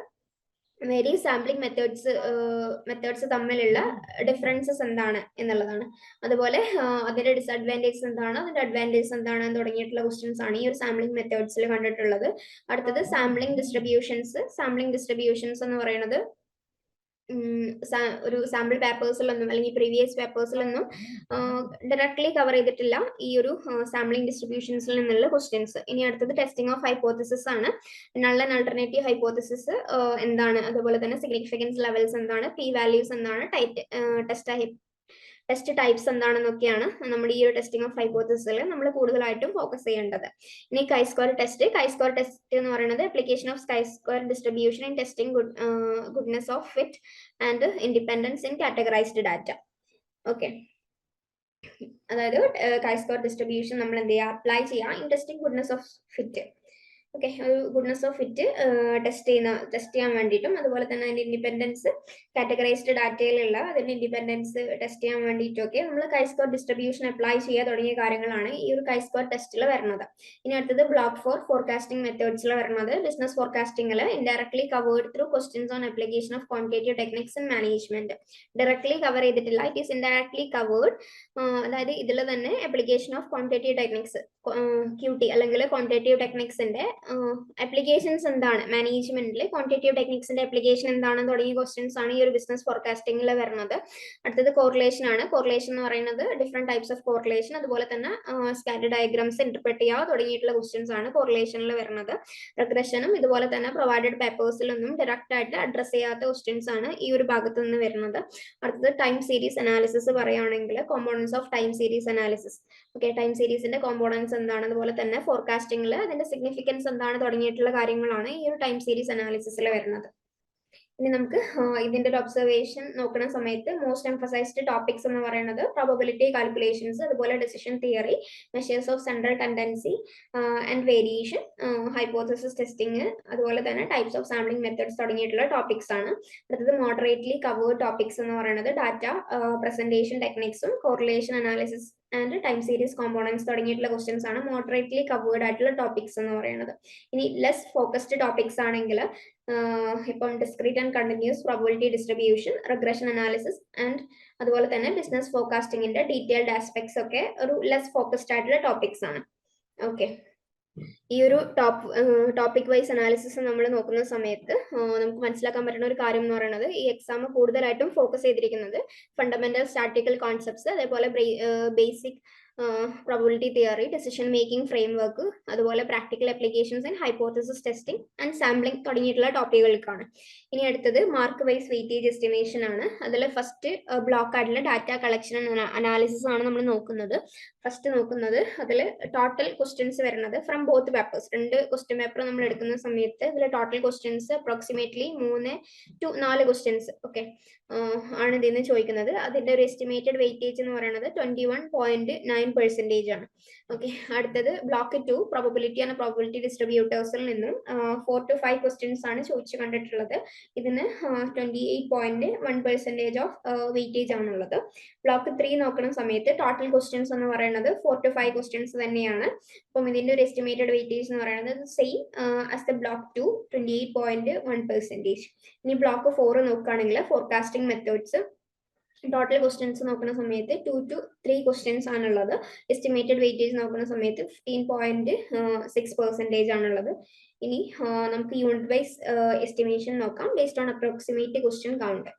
വേരി സാമ്പിളിംഗ് മെത്തേഡ്സ് തമ്മിലുള്ള ഡിഫറൻസസ് എന്താണ് എന്നുള്ളതാണ്. അതുപോലെ അതിന്റെ ഡിസഡ്വാൻറ്റേജസ് എന്താണ്, അതിന്റെ അഡ്വാൻറ്റേജസ് എന്താണ് തുടങ്ങിയിട്ടുള്ള ക്വസ്റ്റ്യൻസ് ആണ് ഈ ഒരു സാമ്പിളിംഗ് മെത്തേഡ്സിൽ കണ്ടിട്ടുള്ളത്. അടുത്തത് സാമ്പിളിംഗ് ഡിസ്ട്രിബ്യൂഷൻസ്. സാമ്പിളിംഗ് ഡിസ്ട്രിബ്യൂഷൻസ് എന്ന് പറയുന്നത് ഒരു സാമ്പിൾ പേപ്പേഴ്സിലൊന്നും അല്ലെങ്കിൽ പ്രീവിയസ് പേപ്പേഴ്സിലൊന്നും ഡയറക്ട്ലി കവർ ചെയ്തിട്ടില്ല ഈ ഒരു സാമ്പിളിംഗ് ഡിസ്ട്രിബ്യൂഷൻസിൽ നിന്നുള്ള ക്വസ്റ്റ്യൻസ്. ഇനി അടുത്തത് ടെസ്റ്റിംഗ് ഓഫ് ഹൈപ്പോത്തിസിസ് ആണ്. നൾ ആൻഡ് ആൾട്ടർനേറ്റീവ് ഹൈപ്പോത്തിസിസ് എന്താണ്, അതുപോലെ തന്നെ സിഗ്നിഫിക്കൻസ് ലെവൽസ് എന്താണ്, പി വാല്യൂസ് എന്താണ്, ടെസ്റ്റ് ടൈപ്സ് എന്താണെന്നൊക്കെയാണ് നമ്മൾ ഈ ഒരു ടെസ്റ്റിംഗ് ഓഫ് ഹൈപ്പോത്തിസിസിൽ നമ്മൾ കൂടുതലായിട്ടും ഫോക്കസ് ചെയ്യേണ്ടത്. ഇനി കൈ-സ്ക്വയർ ടെസ്റ്റ്. കൈ-സ്ക്വയർ ടെസ്റ്റ് എന്ന് പറയുന്നത് application of chi square distribution in testing goodness of fit and independence in categorized data. Okay, അതായത് കൈ-സ്ക്വയർ ഡിസ്ട്രിബ്യൂഷൻ നമ്മൾ എന്ത് ചെയ്യുക, അപ്ലൈ ചെയ്യുക in testing goodness of fit. Okay, ഒരു ഗുഡ്നെസ് ഓഫ് ഫിറ്റ് ടെസ്റ്റ് ചെയ്യാൻ വേണ്ടിയിട്ടും അതുപോലെ തന്നെ അതിന്റെ ഇൻഡിപെൻഡൻസ് കാറ്റഗറൈസ്ഡ് ഡാറ്റയിലുള്ള അതിന്റെ ഇൻഡിപെൻഡൻസ് ടെസ്റ്റ് ചെയ്യാൻ വേണ്ടിയിട്ടൊക്കെ നമ്മൾ കൈ-സ്ക്വയർ ഡിസ്ട്രിബ്യൂഷൻ അപ്ലൈ ചെയ്യുക തുടങ്ങിയ കാര്യങ്ങളാണ് ഈ ഒരു കൈ-സ്ക്വയർ ടെസ്റ്റിൽ വരുന്നത്. ഇനി അടുത്തത് ബ്ലോക്ക് 4 ഫോർകാസ്റ്റിംഗ് മെത്തേഡ്സിൽ വരുന്നത് ബിസിനസ് ഫോർകാസ്റ്റിംഗിൽ indirectly covered through questions on application of quantitative techniques in management. Directly cover ചെയ്തിട്ടില്ല, ഇറ്റ് ഈസ് ഇൻഡയറക്ട്ലി കവേർഡ്. അതായത് ഇതിൽ തന്നെ application of quantitative techniques QT അല്ലെങ്കിൽ ക്വാണ്ടിറ്റേറ്റീവ് ടെക്നിക്സിന്റെ ആപ്ലിക്കേഷൻസ് എന്താണ്, മാനേജ്മെന്റിൽ ക്വാണ്ടിറ്റേറ്റീവ് ടെക്നിക്സിന്റെ ആപ്ലിക്കേഷൻ എന്താണെന്ന് തുടങ്ങിയ ക്വസ്റ്റ്യൻസ് ആണ് ഈ ഒരു ബിസിനസ് ഫോർകാസ്റ്റിംഗിൽ വരുന്നത്. അടുത്തത് കോറിലേഷൻ ആണ്. കോറിലേഷൻ എന്ന് പറയുന്നത് ഡിഫറെന്റ് ടൈപ്സ് ഓഫ് കോറിലേഷൻ അതുപോലെ തന്നെ സ്കാറ്റർ ഡയഗ്രാംസ് ഇന്റർപ്രറ്റ് ചെയ്യുക തുടങ്ങിയിട്ടുള്ള ക്വസ്റ്റ്യൻസ് ആണ് കോറിലേഷനിൽ വരുന്നത്. റിഗ്രഷനും ഇതുപോലെ തന്നെ പ്രൊവൈഡഡ് പേപ്പേഴ്സിലൊന്നും ഡയറക്റ്റ് ആയിട്ട് അഡ്രസ് ചെയ്യാത്ത ക്വസ്റ്റ്യൻസ് ആണ് ഈ ഒരു ഭാഗത്ത് നിന്ന് വരുന്നത്. അടുത്തത് ടൈം സീരീസ് അനാലിസിസ് പറയുകയാണെങ്കിൽ components of time series analysis. Okay, time സീരീസിന്റെ കോമ്പോണൻസ് എന്താണ്, അതുപോലെ തന്നെ ഫോർകാസ്റ്റിംഗിൽ അതിന്റെ സിഗ്നിഫിക്കൻസ് എന്താണ് തുടങ്ങിയിട്ടുള്ള കാര്യങ്ങളാണ് ഈ ഒരു ടൈം സീരീസ് അനാലിസിസിൽ വരുന്നത്. ഇനി നമുക്ക് ഇതിന്റെ ഒരു ഒബ്സർവേഷൻ നോക്കുന്ന സമയത്ത് മോസ്റ്റ് എംഫസൈസ്ഡ് ടോപ്പിക്സ് എന്ന് പറയുന്നത് പ്രോബബിലിറ്റി കാൽക്കുലേഷൻസ്, അതുപോലെ decision theory, measures of central tendency and variation, hypothesis testing, അതുപോലെ തന്നെ ടൈപ്സ് ഓഫ് സാമ്പിളിംഗ് മെത്തേഡ്സ് തുടങ്ങിയിട്ടുള്ള ടോപ്പിക്സ് ആണ്. അടുത്തത് മോഡറേറ്റ്ലി കവേർഡ് ടോപ്പിക്സ് എന്ന് പറയുന്നത് ഡാറ്റ പ്രസന്റേഷൻ ടെക്നിക്സും correlation analysis and time series components തുടങ്ങിയിട്ടുള്ള ക്വസ്റ്റ്യൻസ് ആണ് മോഡറേറ്റ്ലി കവേർഡ് ആയിട്ടുള്ള ടോപ്പിക്സ് എന്ന് പറയുന്നത്. ഇനി ലെസ് ഫോക്കസ്ഡ് ടോപ്പിക്സ് ആണെങ്കിൽ ഇപ്പം discrete and continuous probability distribution, regression analysis and അതുപോലെ തന്നെ ബിസിനസ് ഫോർകാസ്റ്റിംഗിന്റെ ഡീറ്റെയിൽഡ് ആസ്പെക്ട്സ് ഒക്കെ ഒരു ലെസ് ഫോക്കസ്ഡ് ആയിട്ടുള്ള ടോപ്പിക്സ് ആണ്. ഓക്കെ, ഈ ഒരു ടോപ്പിക് വൈസ് അനാലിസിസ് നമ്മൾ നോക്കുന്ന സമയത്ത് നമുക്ക് മനസ്സിലാക്കാൻ പറ്റുന്ന ഒരു കാര്യം എന്ന് പറയുന്നത് ഈ എക്സാം കൂടുതലായിട്ടും ഫോക്കസ് ചെയ്തിരിക്കുന്നത് ഫണ്ടമെന്റൽ സ്റ്റാറ്റിക്കൽ കോൺസെപ്റ്റ്സ്, അതേപോലെ basic probability theory, decision making framework, അതുപോലെ practical applications and hypothesis testing and sampling തുടങ്ങിയിട്ടുള്ള ടോപ്പിക്കുകൾക്കാണ്. ഇനി അടുത്തത് മാർക്ക് വൈസ് വെയിറ്റേജ് എസ്റ്റിമേഷൻ ആണ്. അതിൽ ഫസ്റ്റ് ബ്ലോക്ക് ആയിട്ടുള്ള ഡാറ്റ കളക്ഷൻ അനാലിസിസ് ആണ് നമ്മൾ നോക്കുന്നത്. ഫസ്റ്റ് നോക്കുന്നത് അതിൽ ടോട്ടൽ ക്വസ്റ്റ്യൻസ് വരുന്നത് from both papers. 2 question paper നമ്മൾ എടുക്കുന്ന സമയത്ത് ഇതിൽ total questions approximately 3 to 4 questions okay ആണ് ഇതിൽ നിന്ന് ചോദിക്കുന്നത്. അതിന്റെ ഒരു എസ്റ്റിമേറ്റഡ് വെയിറ്റേജ് എന്ന് പറയുന്നത് 21.9 9% ആണ്. ഓക്കെ, അടുത്തത് ബ്ലോക്ക് 2 പ്രോബബിലിറ്റി ആൻഡ് പ്രോബബിലിറ്റി ഡിസ്ട്രിബ്യൂട്ടേഴ്സിൽ നിന്നും 4 to 5 ക്വസ്റ്റ്യൻസ് ആണ് ചോദിച്ചു കണ്ടിട്ടുള്ളത്. ഇതിന് 28.1% ഓഫ് വെയിറ്റേജ് ആണുള്ളത്. ബ്ലോക്ക് 3 നോക്കുന്ന സമയത്ത് ടോട്ടൽ ക്വസ്റ്റ്യൻസ് എന്ന് പറയുന്നത് 4 to 5 ക്വസ്റ്റ്യൻസ് തന്നെയാണ്. അപ്പം ഇതിന്റെ ഒരു എസ്റ്റിമേറ്റഡ് വെയിറ്റേജ് എന്ന് പറയുന്നത് സെയിം ആസ് ദ ബ്ലോക്ക് 2, 28.1%. ഇനി ബ്ലോക്ക് 4 നോക്കുകയാണെങ്കിൽ ഫോർകാസ്റ്റിംഗ് മെത്തേഡ്സ് ടോട്ടൽ ക്വസ്റ്റ്യൻസ് നോക്കുന്ന സമയത്ത് 2 to 3 ക്വസ്റ്റ്യൻസ് ആണുള്ളത്. എസ്റ്റിമേറ്റഡ് വെയിറ്റേജ് നോക്കുന്ന സമയത്ത് 15.6% ആണുള്ളത്. ഇനി നമുക്ക് യൂണിറ്റ് വൈസ് എസ്റ്റിമേഷൻ നോക്കാം based on approximate question count.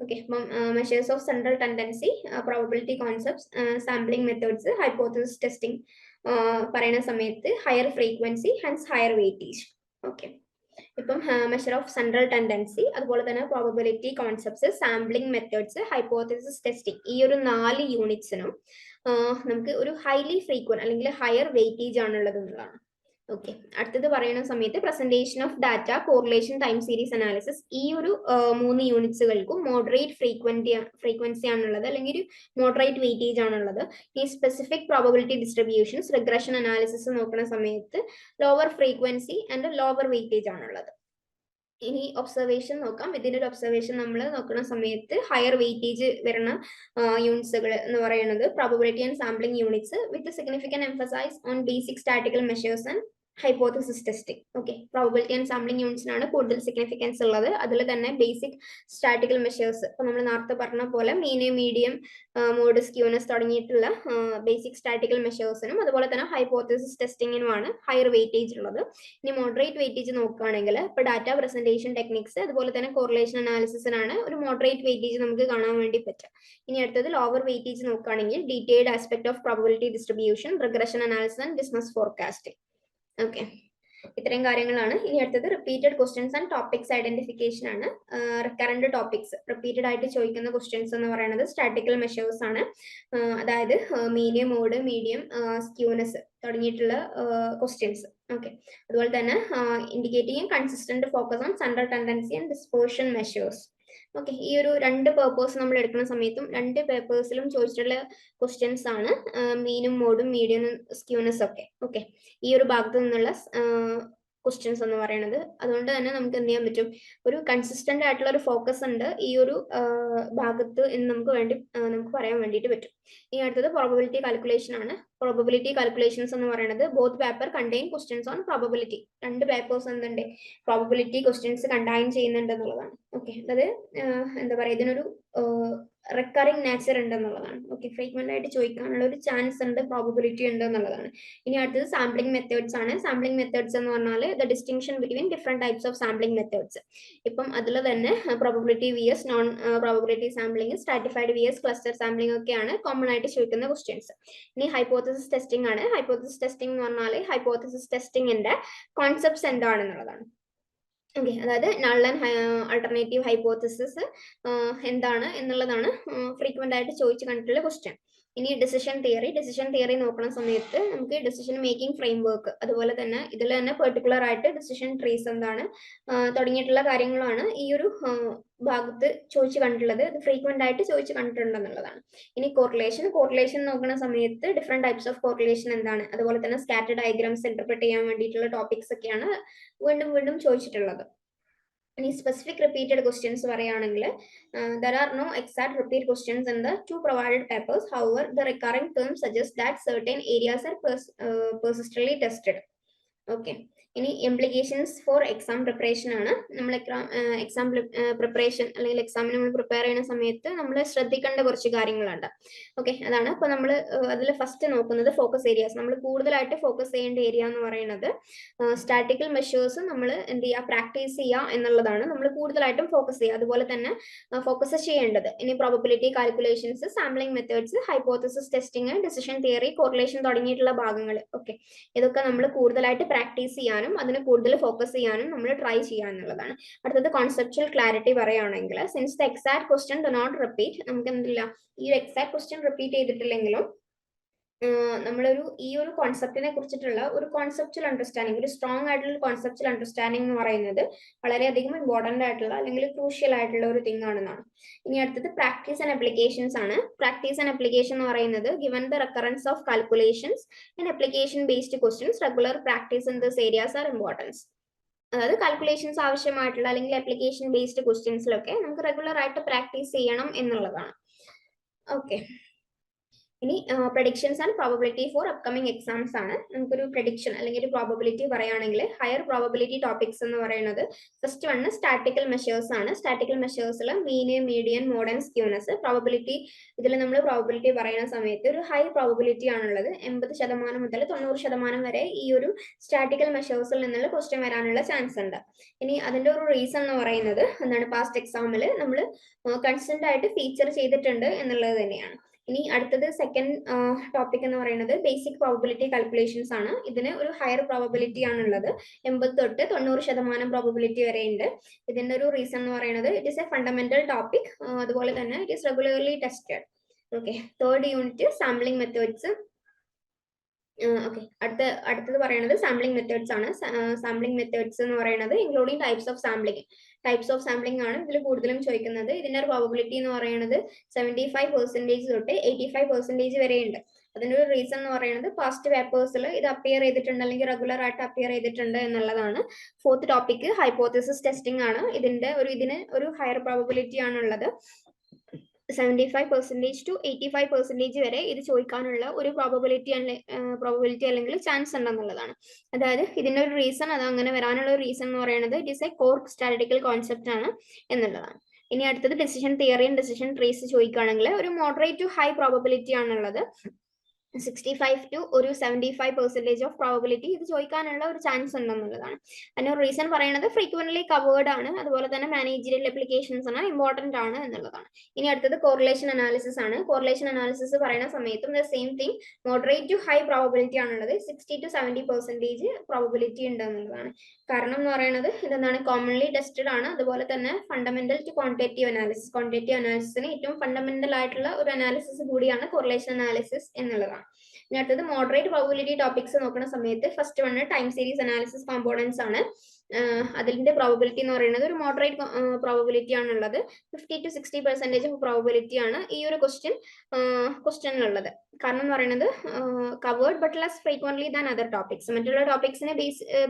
Okay, അപ്പം measures of central tendency, probability concepts, sampling methods, hypothesis testing പറയുന്ന സമയത്ത് higher frequency hence higher weightage. Okay, ഇപ്പം മെഷർ ഓഫ് സെൻട്രൽ ടെൻഡൻസി, അതുപോലെ തന്നെ probability concepts, sampling methods, hypothesis testing, ഈ ഒരു 4 യൂണിറ്റ്സിനും നമുക്ക് ഒരു ഹൈലി ഫ്രീക്വന്റ് അല്ലെങ്കിൽ ഹയർ വെയിറ്റേജ് ആണുള്ളത് എന്നുള്ളതാണ്. ഓക്കെ, അടുത്തത് പറയുന്ന സമയത്ത് presentation of data, correlation, time series analysis, ഈ ഒരു 3 യൂണിറ്റ്സുകൾക്കും മോഡറേറ്റ് ഫ്രീക്വൻസി ആണുള്ളത് അല്ലെങ്കിൽ ഒരു മോഡറേറ്റ് വെയിറ്റേജ് ആണുള്ളത്. ഈ specific probability distributions, regression analysis നോക്കുന്ന സമയത്ത് lower frequency and lower weightage ആണുള്ളത്. ഇനി ഒബ്സർവേഷൻ നോക്കാം. ഇതിന്റെ ഒരു ഒബ്സർവേഷൻ നമ്മൾ നോക്കുന്ന സമയത്ത് ഹയർ വെയിറ്റേജ് വരുന്ന യൂണിറ്റ്സുകൾ എന്ന് പറയുന്നത് probability and sampling units with significant emphasize on basic statistical measures and hypothesis testing. Okay, probability and sampling യൂണിറ്റ്സിനാണ് കൂടുതൽ സിഗ്നിഫിക്കൻസ് ഉള്ളത്. അതിൽ തന്നെ ബേസിക് സ്റ്റാറ്റിക്കൽ മെഷേഴ്സ്, ഇപ്പൊ നമ്മൾ നേരത്തെ പറഞ്ഞ പോലെ മീന്, മീഡിയം, മോഡ്, സ്ക്യൂനസ് തുടങ്ങിയിട്ടുള്ള ബേസിക് സ്റ്റാറ്റിക്കൽ മെഷേഴ്സിനും അതുപോലെ തന്നെ ഹൈപ്പോത്തസിസ് ടെസ്റ്റിങ്ങിനുമാണ് ഹയർ വെയിറ്റേജ് ഉള്ളത്. ഇനി മോഡറേറ്റ് വെയിറ്റേജ് നോക്കുകയാണെങ്കിൽ ഇപ്പൊ ഡാറ്റ പ്രസന്റേഷൻ ടെക്നിക്സ് അതുപോലെ തന്നെ കോറിലേഷൻ അനാലിസിസിനാണ് ഒരു മോഡറേറ്റ് വെയിറ്റേജ് നമുക്ക് കാണാൻ വേണ്ടി പറ്റുക. ഇനി അടുത്തത് ലോവർ വെയിറ്റേജ് നോക്കുകയാണെങ്കിൽ detailed aspect of probability distribution, regression analysis and business forecasting. Okay, ഇത്രയും കാര്യങ്ങളാണ്. ഇനി അടുത്തത് repeated questions and topics identification ആണ്. റിക്കറന്റ് ടോപ്പിക്സ് റിപ്പീറ്റഡ് ആയിട്ട് ചോദിക്കുന്ന ക്വസ്റ്റ്യൻസ് എന്ന് പറയുന്നത് സ്റ്റാറ്റിക്കൽ മെഷേഴ്സ് ആണ്. അതായത് മീഡിയം, മോഡ്, മീഡിയം, സ്ക്യൂനസ് തുടങ്ങിയിട്ടുള്ള ക്വസ്റ്റ്യൻസ്. ഓക്കെ, അതുപോലെ തന്നെ indicating consistent focus on central tendency and dispersion measures. Okay, ഈ ഒരു 2 പേപ്പേഴ്സ് നമ്മൾ എടുക്കുന്ന സമയത്തും 2 പേപ്പേഴ്സിലും ചോദിച്ചിട്ടുള്ള ക്വസ്റ്റ്യൻസ് ആണ് മീനും, മോഡും, മീഡിയം, സ്ക്യൂനസ് ഒക്കെ. ഓക്കെ, ഈ ഒരു ഭാഗത്ത് നിന്നുള്ള ക്വസ്റ്റ്യൻസ് എന്ന് പറയുന്നത്. അതുകൊണ്ട് തന്നെ നമുക്ക് എന്ത് ചെയ്യാൻ പറ്റും, ഒരു കൺസിസ്റ്റന്റ് ആയിട്ടുള്ള ഒരു ഫോക്കസ് ഉണ്ട് ഈ ഒരു ഭാഗത്ത് എന്ന് നമുക്ക് പറയാൻ വേണ്ടിയിട്ട് പറ്റും. ഇനി അടുത്തത് പ്രോബബിലിറ്റി കാൽക്കുലേഷൻ ആണ്. പ്രോബബിലിറ്റി കാൽക്കുലേഷൻസ് എന്ന് പറയുന്നത് both paper contain questions on probability. 2 papers എന്തുണ്ട്, പ്രോബബിലിറ്റി ക്വസ്റ്റ്യൻസ് കണ്ടെയ്ൻ ചെയ്യുന്നുണ്ട് എന്നുള്ളതാണ്. ഓക്കെ, അതായത് എന്താ പറയുക, ഇതിനൊരു റിക്കറിംഗ് നേച്ചർ ഉണ്ട് എന്നുള്ളതാണ്. ഓക്കെ, ഫ്രീക്വന്റ് ആയിട്ട് ചോദിക്കാനുള്ള ഒരു ചാൻസ് ഉണ്ട്, പ്രോബബിലിറ്റി ഉണ്ട് എന്നുള്ളതാണ്. ഇനി അടുത്തത് സാമ്പിളിംഗ് മെത്തേഡ്സ് ആണ്. സാമ്പിളിംഗ് മെത്തേഡ്സ് എന്ന് പറഞ്ഞാൽ the distinction between different types of sampling methods. ഇപ്പം അതിൽ തന്നെ probability VS, non probability sampling, stratified VS, cluster sampling ഒക്കെയാണ് കോമൺ ആയിട്ട് ചോദിക്കുന്ന ക്വസ്റ്റ്യൻസ്. ഇനി ഹൈപ്പോത്തസിസ് ടെസ്റ്റിംഗ് ആണ്. ഹൈപ്പോത്തസിസ് ടെസ്റ്റിംഗ് എന്ന് പറഞ്ഞാൽ ഹൈപ്പോത്തസിസ് ടെസ്റ്റിംഗിന്റെ കോൺസെപ്റ്റ്സ് എന്താണെന്നുള്ളതാണ്. ഓക്കെ, അതായത് നൾ ആൻഡ് ആൾട്ടർനേറ്റീവ് ഹൈപ്പോത്തസിസ് എന്താണ് എന്നുള്ളതാണ് ഫ്രീക്വന്റ് ആയിട്ട് ചോദിച്ചു കണ്ടിട്ടുള്ള ക്വസ്റ്റ്യൻ. ഇനി ഡിസിഷൻ തിയറി നോക്കുന്ന സമയത്ത് നമുക്ക് ഡിസിഷൻ മേക്കിംഗ് ഫ്രെയിംവർക്ക്, അതുപോലെ തന്നെ ഇതിൽ തന്നെ പെർട്ടിക്കുലർ ആയിട്ട് ഡിസിഷൻ ട്രീസ് എന്താണ് തുടങ്ങിയിട്ടുള്ള കാര്യങ്ങളാണ് ഈ ഒരു ഭാഗത്ത് ചോദിച്ചു കണ്ടിട്ടുള്ളത്. ഇത് ഫ്രീക്വന്റ് ആയിട്ട് ചോദിച്ചു കണ്ടിട്ടുണ്ടെന്നുള്ളതാണ്. ഇനി കോറിലേഷൻ നോക്കുന്ന സമയത്ത് ഡിഫറെന്റ് ടൈപ്സ് ഓഫ് കോറിലേഷൻ എന്താണ്, അതുപോലെ തന്നെ സ്കാറ്റർ ഡയഗ്രാംസ് ഇന്റർപ്രറ്റ് ചെയ്യാൻ വേണ്ടിയിട്ടുള്ള ടോപ്പിക്സ് ഒക്കെയാണ് വീണ്ടും ചോദിച്ചിട്ടുള്ളത്. ഇനി സ്പെസിഫിക് റിപ്പീറ്റഡ് ക്വസ്റ്റ്യൻസ് പറയുകയാണെങ്കിൽ there are no exact repeat questions in the 2 provided papers. However, the recurring terms suggest that certain areas are persistently tested. Okay, ഇനി ഇംപ്ലിക്കേഷൻസ് ഫോർ എക്സാം പ്രിപ്പറേഷൻ ആണ്. നമ്മൾ എക്സാം പ്രിപ്പറേഷൻ അല്ലെങ്കിൽ എക്സാമിന് നമ്മൾ പ്രിപ്പയർ ചെയ്യുന്ന സമയത്ത് നമ്മൾ ശ്രദ്ധിക്കേണ്ട കുറച്ച് കാര്യങ്ങളുണ്ട്. ഓക്കെ, അതാണ് അപ്പൊ നമ്മൾ അതിൽ ഫസ്റ്റ് നോക്കുന്നത് ഫോക്കസ് ഏരിയാസ്. നമ്മൾ കൂടുതലായിട്ട് ഫോക്കസ് ചെയ്യേണ്ട ഏരിയ എന്ന് പറയുന്നത് സ്റ്റാറ്റിക്കൽ മെഷേഴ്സ് നമ്മൾ എന്ത് ചെയ്യുക, പ്രാക്ടീസ് ചെയ്യുക എന്നുള്ളതാണ് നമ്മൾ കൂടുതലായിട്ടും ഫോക്കസ് ചെയ്യുക. അതുപോലെ തന്നെ ഫോക്കസ് ചെയ്യേണ്ടത് ഇനി probability calculations, sampling methods, hypothesis testing, decision theory, correlation തുടങ്ങിയിട്ടുള്ള ഭാഗങ്ങൾ. ഓക്കെ, ഇതൊക്കെ നമ്മൾ കൂടുതലായിട്ട് പ്രാക്ടീസ് ചെയ്യാനും അതിന് കൂടുതൽ ഫോക്കസ് ചെയ്യാനും നമ്മൾ ട്രൈ ചെയ്യുക എന്നുള്ളതാണ്. അടുത്തത് കോൺസെപ്ച്വൽ ക്ലാരിറ്റി പറയുകയാണെങ്കിൽ since the exact question do not repeat, നമുക്ക് എന്തില്ല ഈ ഒരു എക്സാക്ട് ക്വസ്റ്റ്യൻ റിപ്പീറ്റ് ചെയ്തിട്ടില്ലെങ്കിലും നമ്മളൊരു ഈ ഒരു കോൺസെപ്റ്റിനെ കുറിച്ചിട്ടുള്ള ഒരു കോൺസെപ്റ്റുവൽ അണ്ടർസ്റ്റാൻഡിങ്, ഒരു സ്ട്രോങ് ആയിട്ടുള്ള കോൺസെപ്റ്റുവൽ അണ്ടർസ്റ്റാൻഡിങ് എന്ന് പറയുന്നത് വളരെയധികം ഇമ്പോർട്ടന്റ് ആയിട്ടുള്ള അല്ലെങ്കിൽ ക്രൂഷ്യൽ ആയിട്ടുള്ള ഒരു തിങ് ആണെന്നാണ്. ഇനി അടുത്തത് പ്രാക്ടീസ് ആൻഡ് അപ്ലിക്കേഷൻസ് ആണ്. പ്രാക്ടീസ് ആൻഡ് അപ്ലിക്കേഷൻ എന്ന് പറയുന്നത് given the recurrence of calculations and application based questions regular practice in this areas are importance. അതായത് കാൽക്കുലേഷൻസ് ആവശ്യമായിട്ടുള്ള അല്ലെങ്കിൽ അപ്ലിക്കേഷൻ ബേസ്ഡ് ക്വസ്റ്റ്യൻസിലൊക്കെ നമുക്ക് റെഗുലർ ആയിട്ട് പ്രാക്ടീസ് ചെയ്യണം എന്നുള്ളതാണ്. ഓക്കെ, ഇനി predictions and probability four upcoming exams ആണ്. നമുക്കൊരു പ്രഡിക്ഷൻ അല്ലെങ്കിൽ ഒരു പ്രോബബിലിറ്റി പറയുകയാണെങ്കിൽ ഹയർ പ്രോബബിലിറ്റി ടോപ്പിക്സ് എന്ന് പറയുന്നത് ഫസ്റ്റ് വണ് സ്റ്റാറ്റിക്കൽ മെഷേഴ്സ് ആണ്. സ്റ്റാറ്റിക്കൽ മെഷേഴ്സിൽ mean, median, mode and skewness. Probability ഇതിൽ നമ്മൾ പ്രോബബിലിറ്റി പറയുന്ന സമയത്ത് ഒരു ഹൈ പ്രോബബിലിറ്റി ആണുള്ളത്. 80% മുതൽ 90% വരെ ഈ ഒരു സ്റ്റാറ്റിക്കൽ മെഷേഴ്സിൽ നിന്നുള്ള ക്വസ്റ്റ്യൻ വരാനുള്ള ചാൻസ് ഉണ്ട്. ഇനി അതിന്റെ ഒരു റീസൺ എന്ന് പറയുന്നത് എന്താണ്, പാസ്റ്റ് എക്സാമിൽ നമ്മൾ കൺസ്റ്റന്റ് ആയിട്ട് ഫീച്ചർ ചെയ്തിട്ടുണ്ട് എന്നുള്ളത് തന്നെയാണ്. ഇനി അടുത്തത് സെക്കൻഡ് ടോപ്പിക് എന്ന് പറയുന്നത് ബേസിക് പ്രോബബിലിറ്റി കാൽക്കുലേഷൻസ് ആണ്. ഇതിന് ഒരു ഹയർ പ്രോബബിലിറ്റി ആണുള്ളത്. 80 തൊട്ട് 90% പ്രോബബിലിറ്റി വരെ ഉണ്ട്. ഇതിന്റെ ഒരു റീസൺ എന്ന് പറയുന്നത് it is A fundamental topic, അതുപോലെ തന്നെ it is regularly tested. Okay, third unit sampling methods. Okay, അടുത്തത് പറയുന്നത് സാമ്പിളിംഗ് മെത്തേഡ്സ് ആണ്. സാമ്പിളിംഗ് മെത്തേഡ്സ് എന്ന് പറയുന്നത് including types of sampling. Types of sampling ആണ് ഇതിൽ കൂടുതലും ചോദിക്കുന്നത്. ഇതിന്റെ ഒരു പ്രോബബിലിറ്റി എന്ന് പറയുന്നത് 75% തൊട്ട് 85% വരെ ഉണ്ട്. അതിന്റെ ഒരു റീസൺ എന്ന് പറയുന്നത് പാസ്റ്റ് പേപ്പേഴ്സിൽ ഇത് അപ്പിയർ ചെയ്തിട്ടുണ്ട് അല്ലെങ്കിൽ റെഗുലർ ആയിട്ട് അപ്പിയർ ചെയ്തിട്ടുണ്ട് എന്നുള്ളതാണ്. ഫോർത്ത് ടോപ്പിക് ഹൈപ്പോത്തസിസ് ടെസ്റ്റിംഗ് ആണ്. ഇതിന് ഒരു ഹയർ പ്രോബബിലിറ്റി ആണുള്ളത്. 75% to 85% വരെ ഇത് ചോദിക്കാനുള്ള ഒരു പ്രോബബിലിറ്റി അല്ലെങ്കിൽ ചാൻസ് ഉണ്ടെന്നുള്ളതാണ്. അതായത് ഇതിന്റെ ഒരു റീസൺ, അത് അങ്ങനെ വരാനുള്ള ഒരു റീസൺ എന്ന് പറയുന്നത് it is A core statistical concept ആണ് എന്നുള്ളതാണ്. ഇനി അടുത്തത് decision theory and decision trees ചോദിക്കുകയാണെങ്കിൽ ഒരു മോഡറേറ്റ് ടു ഹൈ പ്രോബബിലിറ്റി ആണുള്ളത്. 65 to ഒരു 75% ഓഫ് പ്രോബബിലിറ്റി ഇത് ചോദിക്കാനുള്ള ഒരു ചാൻസ് ഉണ്ടെന്നുള്ളതാണ്. അതിന് റീസൺ പറയുന്നത് ഫ്രീക്വന്റ്ലി കവേർഡ് ആണ്, അതുപോലെ തന്നെ മാനേജറിയൽ അപ്ലിക്കേഷൻസ് ആണ്, ഇമ്പോർട്ടന്റ് ആണ് എന്നുള്ളതാണ്. ഇനി അടുത്തത് കോറിലേഷൻ അനാലിസിസ് ആണ്. കോറിലേഷൻ അനാലിസിസ് പറയുന്ന സമയത്തും the same thing, moderate to high probability ആണുള്ളത്. 60 to 70% പ്രോബബിലിറ്റി ഉണ്ട് എന്നുള്ളതാണ്. കാരണം എന്ന് പറയുന്നത് ഇതെന്താണ്, കോമൺലി ടെസ്റ്റഡ് ആണ്, അതുപോലെ തന്നെ fundamental to quantitative analysis. Quantitative അനാലിസിന് ഏറ്റവും ഫണ്ടമെന്റൽ ആയിട്ടുള്ള ഒരു അനാലിസിസ് കൂടിയാണ് കോറിലേഷൻ അനാലിസിസ് എന്നുള്ളതാണ്. ഇനി അടുത്തത് മോഡറേറ്റ് പ്രോബബിലിറ്റി ടോപ്പിക്സ് നോക്കുന്ന സമയത്ത് first one time series analysis components ആണ്. അതിന്റെ പ്രോബബിലിറ്റി എന്ന് പറയുന്നത് ഒരു മോഡറേറ്റ് പ്രോബബിലിറ്റി ആണുള്ളത്. 50 to 60% പ്രോബബിലിറ്റി ആണ് ഈ ഒരു ക്വസ്റ്റ്യനിലുള്ളത്. കാരണം എന്ന് പറയുന്നത് covered but less frequently than other topics. മറ്റുള്ള ടോപ്പിക്സിനെ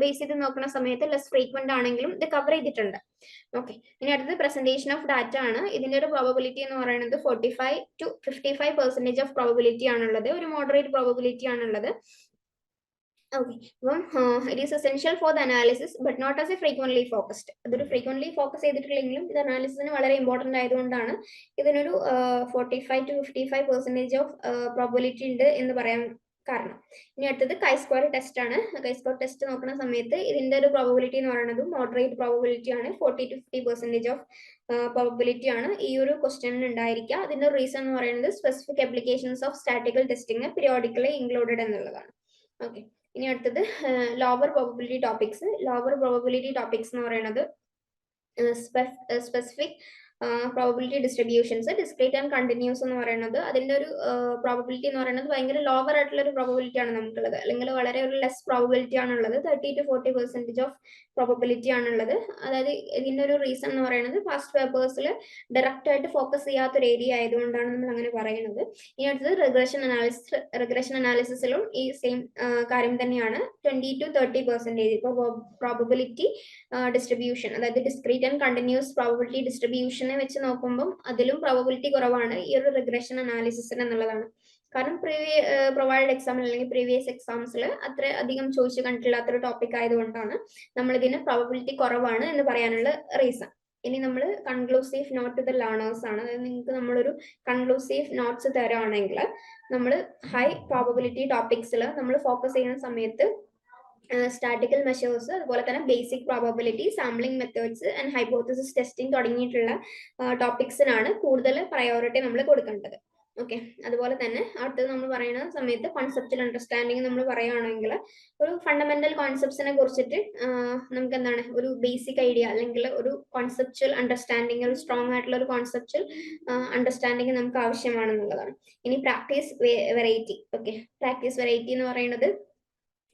ബേസ് ചെയ്ത് നോക്കുന്ന സമയത്ത് ലെസ് ഫ്രീക്വന്റ് ആണെങ്കിലും ഇത് കവർ ചെയ്തിട്ടുണ്ട്. ഓക്കെ, ഇനി അടുത്തത് പ്രസന്റേഷൻ ഓഫ് ഡാറ്റ ആണ്. ഇതിന്റെ ഒരു പ്രോബബിലിറ്റി എന്ന് പറയുന്നത് 45 to 55% ഓഫ് പ്രോബബിലിറ്റി ആണുള്ളത്. ഒരു മോഡറേറ്റ് പ്രോബബിലിറ്റി ആണുള്ളത്. ഓക്കെ, അപ്പം it is essential for the analysis but not as a frequently focused. അതൊരു ഫ്രീക്വന്റ്ലി ഫോക്കസ് ചെയ്തിട്ടില്ലെങ്കിലും ഇത് അനാലിസിസിന് വളരെ ഇമ്പോർട്ടന്റ് ആയതുകൊണ്ടാണ് ഇതിനൊരു 45 to 55% ഓഫ് പ്രോബബിലിറ്റി ഉണ്ട് എന്ന് പറയാൻ കാരണം. ഇനി അടുത്തത് കൈ-സ്ക്വയർ ടെസ്റ്റ് ആണ്. കൈ-സ്ക്വയർ ടെസ്റ്റ് നോക്കുന്ന സമയത്ത് ഇതിന്റെ ഒരു പ്രോബബിലിറ്റി എന്ന് പറയുന്നത് മോഡറേറ്റ് പ്രോബബിലിറ്റി ആണ്. 40 to 50% ഓഫ് പ്രോബബിലിറ്റി ആണ് ഈ ഒരു ക്വസ്റ്റ്യനിൽ ഉണ്ടായിരിക്കുക. അതിന്റെ റീസൺ എന്ന് പറയുന്നത് specific applications of statistical testing periodically included എന്നുള്ളതാണ്. ഓക്കെ, ഇനി അടുത്തത് lower probability topics. Lower probability topics എന്ന് പറയുന്നത് specific probability distributions. Discrete and continuous എന്ന് പറയുന്നത് അതിന്റെ ഒരു പ്രോബബിലിറ്റി എന്ന് പറയുന്നത് ഭയങ്കര ലോവർ ആയിട്ടുള്ള ഒരു പ്രോബബിലിറ്റി ആണ് നമുക്കുള്ളത്, അല്ലെങ്കിൽ വളരെ ഒരു ലെസ് പ്രോബബിലിറ്റി ആണുള്ളത്. 30 to 40% ഓഫ് പ്രോബബിലിറ്റി ആണുള്ളത്. അതായത് ഇതിന്റെ ഒരു റീസൺ എന്ന് പറയുന്നത് പാസ്റ്റ് പേപ്പേഴ്സിൽ ഡയറക്റ്റ് ആയിട്ട് ഫോക്കസ് ചെയ്യാത്തൊരു ഏരിയ ആയതുകൊണ്ടാണ് നമ്മൾ അങ്ങനെ പറയുന്നത്. ഇനി അടുത്തത് റിഗ്രഷൻ അനാലിസിസ്. റിഗ്രഷൻ അനാലിസിസിലും ഈ സെയിം കാര്യം തന്നെയാണ്. 20 to 30% പ്രോബബിലിറ്റി ഡിസ്ട്രിബ്യൂഷൻ, അതായത് ഡിസ്ക്രീറ്റ് ആൻഡ് കണ്ടിന്യൂസ് പ്രോബബിലിറ്റി ഡിസ്ട്രിബ്യൂഷനെ വെച്ച് നോക്കുമ്പോൾ അതിലും പ്രോബബിലിറ്റി കുറവാണ് ഈ ഒരു റിഗ്രഷൻ അനാലിസിസിന് എന്നുള്ളതാണ്. കാരണം പ്രൊവൈഡ് എക്സാമിൽ അല്ലെങ്കിൽ പ്രീവിയസ് എക്സാംസിൽ അത്ര അധികം ചോദിച്ചു കണ്ടിട്ടില്ലാത്തൊരു ടോപ്പിക് ആയതുകൊണ്ടാണ് നമ്മൾ ഇതിന് പ്രോബബിലിറ്റി കുറവാണ് എന്ന് പറയാനുള്ള റീസൺ. ഇനി നമ്മൾ conclusive note to the learners ആണ്. അതായത് നിങ്ങൾക്ക് നമ്മളൊരു കൺക്ലൂസീവ് നോട്ട്സ് തരുവാണെങ്കിൽ നമ്മൾ ഹൈ പ്രോബബിലിറ്റി ടോപ്പിക്സിൽ നമ്മൾ ഫോക്കസ് ചെയ്യുന്ന സമയത്ത് സ്റ്റാറ്റിക്കൽ മെഷേഴ്സ്, അതുപോലെ തന്നെ basic probability, sampling methods and hypothesis testing തുടങ്ങിയിട്ടുള്ള ടോപ്പിക്സിനാണ് കൂടുതൽ പ്രയോറിറ്റി നമ്മൾ കൊടുക്കേണ്ടത്. ഓക്കെ, അതുപോലെ തന്നെ അടുത്തത് നമ്മൾ പറയുന്ന സമയത്ത് കോൺസെപ്റ്റൽ അണ്ടർസ്റ്റാൻഡിങ് നമ്മൾ പറയുകയാണെങ്കിൽ ഒരു ഫണ്ടമെന്റൽ കോൺസെപ്റ്റ്സിനെ കുറിച്ചിട്ട് നമുക്ക് എന്താണ് ഒരു ബേസിക് ഐഡിയ അല്ലെങ്കിൽ ഒരു കോൺസെപ്റ്റുവൽ അണ്ടർസ്റ്റാൻഡിങ്, ഒരു സ്ട്രോങ് ആയിട്ടുള്ള ഒരു കോൺസെപ്റ്റുവൽ അണ്ടർസ്റ്റാൻഡിങ് നമുക്ക് ആവശ്യമാണെന്നുള്ളതാണ്. ഇനി practice variety. Okay, practice variety എന്ന് പറയുന്നത്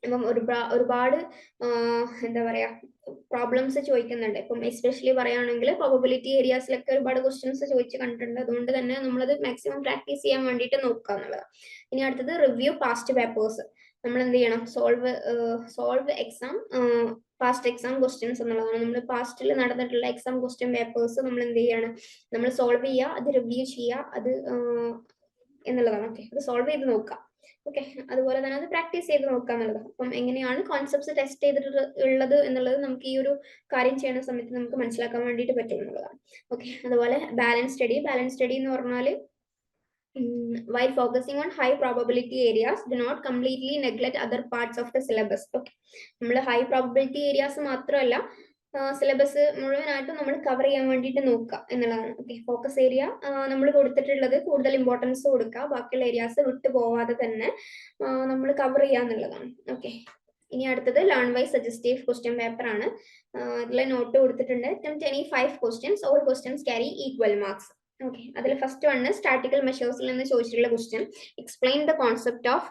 ഇപ്പം ഒരുപാട് എന്താ പറയാ പ്രോബ്ലംസ് ചോദിക്കുന്നുണ്ട്. ഇപ്പം എസ്പെഷ്യലി പറയുകയാണെങ്കിൽ പ്രോബബിലിറ്റി ഏരിയാസിലൊക്കെ ഒരുപാട് ക്വസ്റ്റ്യൻസ് ചോദിച്ച് കണ്ടിട്ടുണ്ട്. അതുകൊണ്ട് തന്നെ നമ്മളത് മാക്സിമം പ്രാക്ടീസ് ചെയ്യാൻ വേണ്ടിയിട്ട് നോക്കുക എന്നുള്ളത്. ഇനി അടുത്തത് റിവ്യൂ പാസ്റ്റ് പേപ്പേഴ്സ്. നമ്മൾ എന്ത് ചെയ്യണം? Solve exam past exam questions എന്നുള്ളതാണ്. നമ്മൾ പാസ്റ്റിൽ നടന്നിട്ടുള്ള എക്സാം ക്വസ്റ്റ്യൻ പേപ്പേഴ്സ് നമ്മൾ എന്ത് ചെയ്യാണ്? നമ്മൾ സോൾവ് ചെയ്യുക, അത് റിവ്യൂ ചെയ്യുക, അത് എന്നുള്ളതാണ്. ഓക്കെ, അത് സോൾവ് ചെയ്ത് നോക്കുക. ഓക്കെ, അതുപോലെ തന്നെ അത് പ്രാക്ടീസ് ചെയ്ത് നോക്കുക എന്നുള്ളതാണ്. അപ്പം എങ്ങനെയാണ് കോൺസെപ്റ്റ്സ് ടെസ്റ്റ് ചെയ്തിട്ടുള്ളത് എന്നുള്ളത് നമുക്ക് ഈ ഒരു കാര്യം ചെയ്യുന്ന സമയത്ത് നമുക്ക് മനസ്സിലാക്കാൻ വേണ്ടിയിട്ട് പറ്റും എന്നുള്ളതാണ്. ഓക്കെ, അതുപോലെ ബാലൻസ് സ്റ്റഡി. ബാലൻസ് സ്റ്റഡി എന്ന് പറഞ്ഞാൽ while focusing on high probability areas, do not completely neglect other parts of the syllabus. Okay, നമ്മൾ ഹൈ പ്രോബബിലിറ്റി ഏരിയാസ് മാത്രമല്ല സിലബസ് മുഴുവനായിട്ടും നമ്മൾ കവർ ചെയ്യാൻ വേണ്ടിയിട്ട് നോക്കുക എന്നുള്ളതാണ്. ഓക്കെ, ഫോക്കസ് ഏരിയ നമ്മൾ കൊടുത്തിട്ടുള്ളത് കൂടുതൽ ഇമ്പോർട്ടൻസ് കൊടുക്കുക, ബാക്കിയുള്ള ഏരിയാസ് വിട്ടു പോവാതെ തന്നെ നമ്മൾ കവർ ചെയ്യുക എന്നുള്ളതാണ്. ഓക്കെ, ഇനി അടുത്തത് learn by suggestive question paper ആണ്. ഇതിൽ നോട്ട് കൊടുത്തിട്ടുണ്ട്. attempt any 5 questions. All questions carry equal marks. Okay, അതിൽ ഫസ്റ്റ് വണ് സ്റ്റാറ്റിക്കൽ മെഷേഴ്സിൽ നിന്ന് ചോദിച്ചിട്ടുള്ള question. Explain the concept of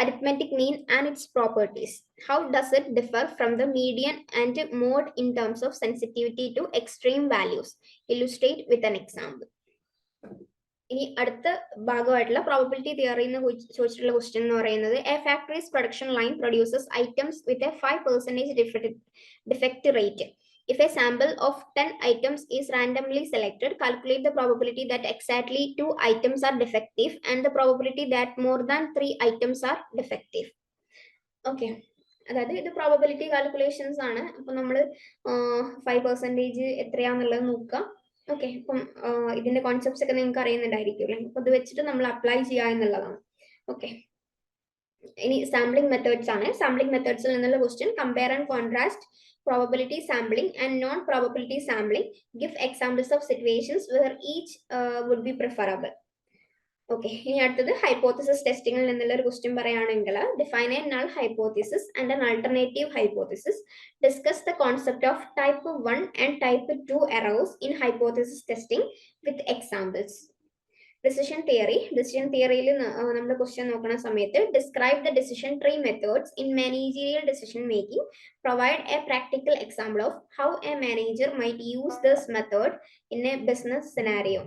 arithmetic mean and its properties. How does it differ from the median and mode in terms of sensitivity to extreme values? Illustrate with an example. ഇനി അടുത്ത ഭാഗമായിട്ടുള്ള പ്രോബബിലിറ്റി തിയറിന്ന് ചോദിച്ചിട്ടുള്ള ക്വസ്റ്റ്യൻ എന്ന് പറയുന്നത് A factories production line produces items with a 5% defect rate. If a sample of 10 items is randomly selected, calculate the probability that exactly 2 items are defective and the probability that more than 3 items are defective. Okay, അതായത് ഇത് പ്രോബബിലിറ്റി കാൽക്കുലേഷൻസ് ആണ്. അപ്പൊ നമ്മൾ 5% എത്രയാന്നുള്ളത് നോക്കുക. ഓക്കെ, അപ്പം ഇതിന്റെ കോൺസെപ്റ്റ്സ് ഒക്കെ നിങ്ങൾക്ക് അറിയുന്നുണ്ടായിരിക്കും അല്ലേ? അപ്പൊ ഇത് വെച്ചിട്ട് നമ്മൾ അപ്ലൈ ചെയ്യുക എന്നുള്ളതാണ്. ഓക്കെ, ഇനി സാമ്പിളിംഗ് മെത്തേഡ്സ് ആണ്. സാമ്പിളിംഗ് മെത്തേഡ്സിൽ നിന്നുള്ള question compare and contrast probability sampling and non-probability sampling. Give examples of situations where each would be preferable. Okay, ഇനി അടുത്തത് ഹൈപ്പോത്തിസിസ് ടെസ്റ്റിംഗിൽ നിന്നുള്ള ഒരു ക്വസ്റ്റ്യൻ പറയുകയാണെങ്കിൽ define A null hypothesis and an alternative hypothesis. Discuss the concept of type 1 and type 2 errors in hypothesis testing with examples. Decision theory. Decision theory-യിൽ നമ്മൾ ക്വസ്റ്റ്യൻ നോക്കുന്ന സമയത്ത് describe the decision tree methods in managerial decision making. Provide a practical example of how a manager might use this method in a business scenario.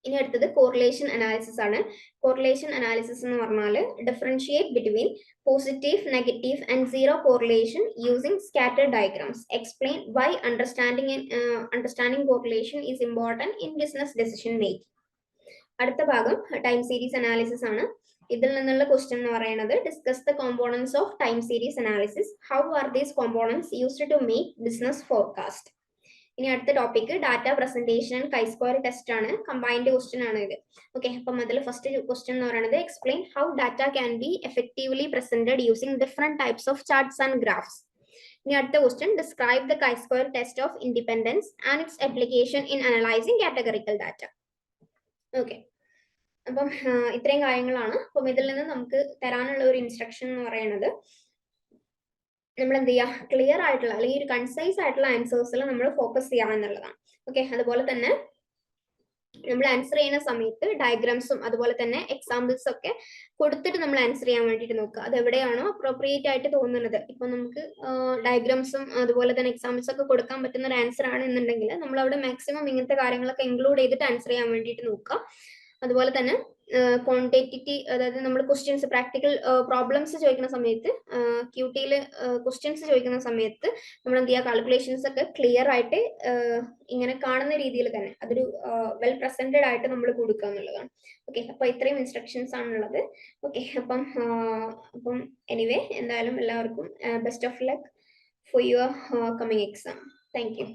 ഇനി അടുത്തത് കോറിലേഷൻ അനാലിസിസ് ആണ്. കോറിലേഷൻ അനാലിസിസ് എന്ന് പറഞ്ഞാൽ differentiate between positive, negative and zero correlation using scatter diagrams. Explain Y understanding correlation is important in business decision making. അടുത്ത ഭാഗം ടൈം സീരീസ് അനാലിസിസ് ആണ്. ഇതിൽ നിന്നുള്ള ക്വസ്റ്റ്യൻ എന്ന് പറയുന്നത് discuss the components of time series analysis. How are these components used to make business forecast. ഇനി അടുത്ത topic data presentation and chi square test ആണ്. കമ്പൈൻഡ് ക്വസ്റ്റ്യൻ ആണ് ഇത്. ഓക്കെ, അപ്പം അതിൽ ഫസ്റ്റ് ക്വസ്റ്റ്യൻ എന്ന് പറയുന്നത് explain how data can be effectively presented using different types of charts and graphs. ഇനി അടുത്ത question describe the chi square test of independence and its application in analysing categorical data. Okay, അപ്പം ഇത്രയും കാര്യങ്ങളാണ്. അപ്പം ഇതിൽ നിന്ന് നമുക്ക് തരാനുള്ള ഒരു ഇൻസ്ട്രക്ഷൻ എന്ന് പറയുന്നത് നമ്മൾ എന്ത് ചെയ്യുക, ക്ലിയർ ആയിട്ടുള്ള അല്ലെങ്കിൽ ഒരു കൺസൈസ് ആയിട്ടുള്ള ആൻസേഴ്സിൽ നമ്മൾ ഫോക്കസ് ചെയ്യുക എന്നുള്ളതാണ്. ഓക്കെ, അതുപോലെ തന്നെ നമ്മൾ ആൻസർ ചെയ്യുന്ന സമയത്ത് ഡയഗ്രാംസും അതുപോലെ തന്നെ എക്സാമ്പിൾസ് ഒക്കെ കൊടുത്തിട്ട് നമ്മൾ ആൻസർ ചെയ്യാൻ വേണ്ടിയിട്ട് നോക്കുക. അത് എവിടെയാണോ അപ്രോപ്രിയേറ്റ് ആയിട്ട് തോന്നുന്നത്. ഇപ്പൊ നമുക്ക് ഡയഗ്രാംസും അതുപോലെ തന്നെ എക്സാമ്പിൾസ് ഒക്കെ കൊടുക്കാൻ പറ്റുന്ന ഒരു ആൻസർ ആണ് എന്നുണ്ടെങ്കിൽ നമ്മൾ അവിടെ മാക്സിമം ഇങ്ങനത്തെ കാര്യങ്ങളൊക്കെ ഇൻക്ലൂഡ് ചെയ്തിട്ട് ആൻസർ ചെയ്യാൻ വേണ്ടിയിട്ട് നോക്കുക. അതുപോലെ തന്നെ ക്വാണ്ടിറ്റേറ്റീവ്, അതായത് നമ്മൾ ക്വസ്റ്റ്യൻസ് പ്രാക്ടിക്കൽ പ്രോബ്ലംസ് ചോദിക്കുന്ന സമയത്ത് ക്യൂട്ടിയിൽ ക്വസ്റ്റ്യൻസ് ചോദിക്കുന്ന സമയത്ത് നമ്മൾ എന്ത് ചെയ്യുക, കാൽക്കുലേഷൻസ് ഒക്കെ ക്ലിയർ ആയിട്ട് ഇങ്ങനെ കാണുന്ന രീതിയിൽ തന്നെ അതൊരു വെൽ പ്രസന്റഡ് ആയിട്ട് നമ്മൾ കൊടുക്കുക എന്നുള്ളതാണ്. ഓക്കെ, അപ്പൊ ഇത്രയും ഇൻസ്ട്രക്ഷൻസ് ആണുള്ളത്. ഓക്കെ, അപ്പം എനിവേ എന്തായാലും എല്ലാവർക്കും best of luck for your coming exam. Thank you.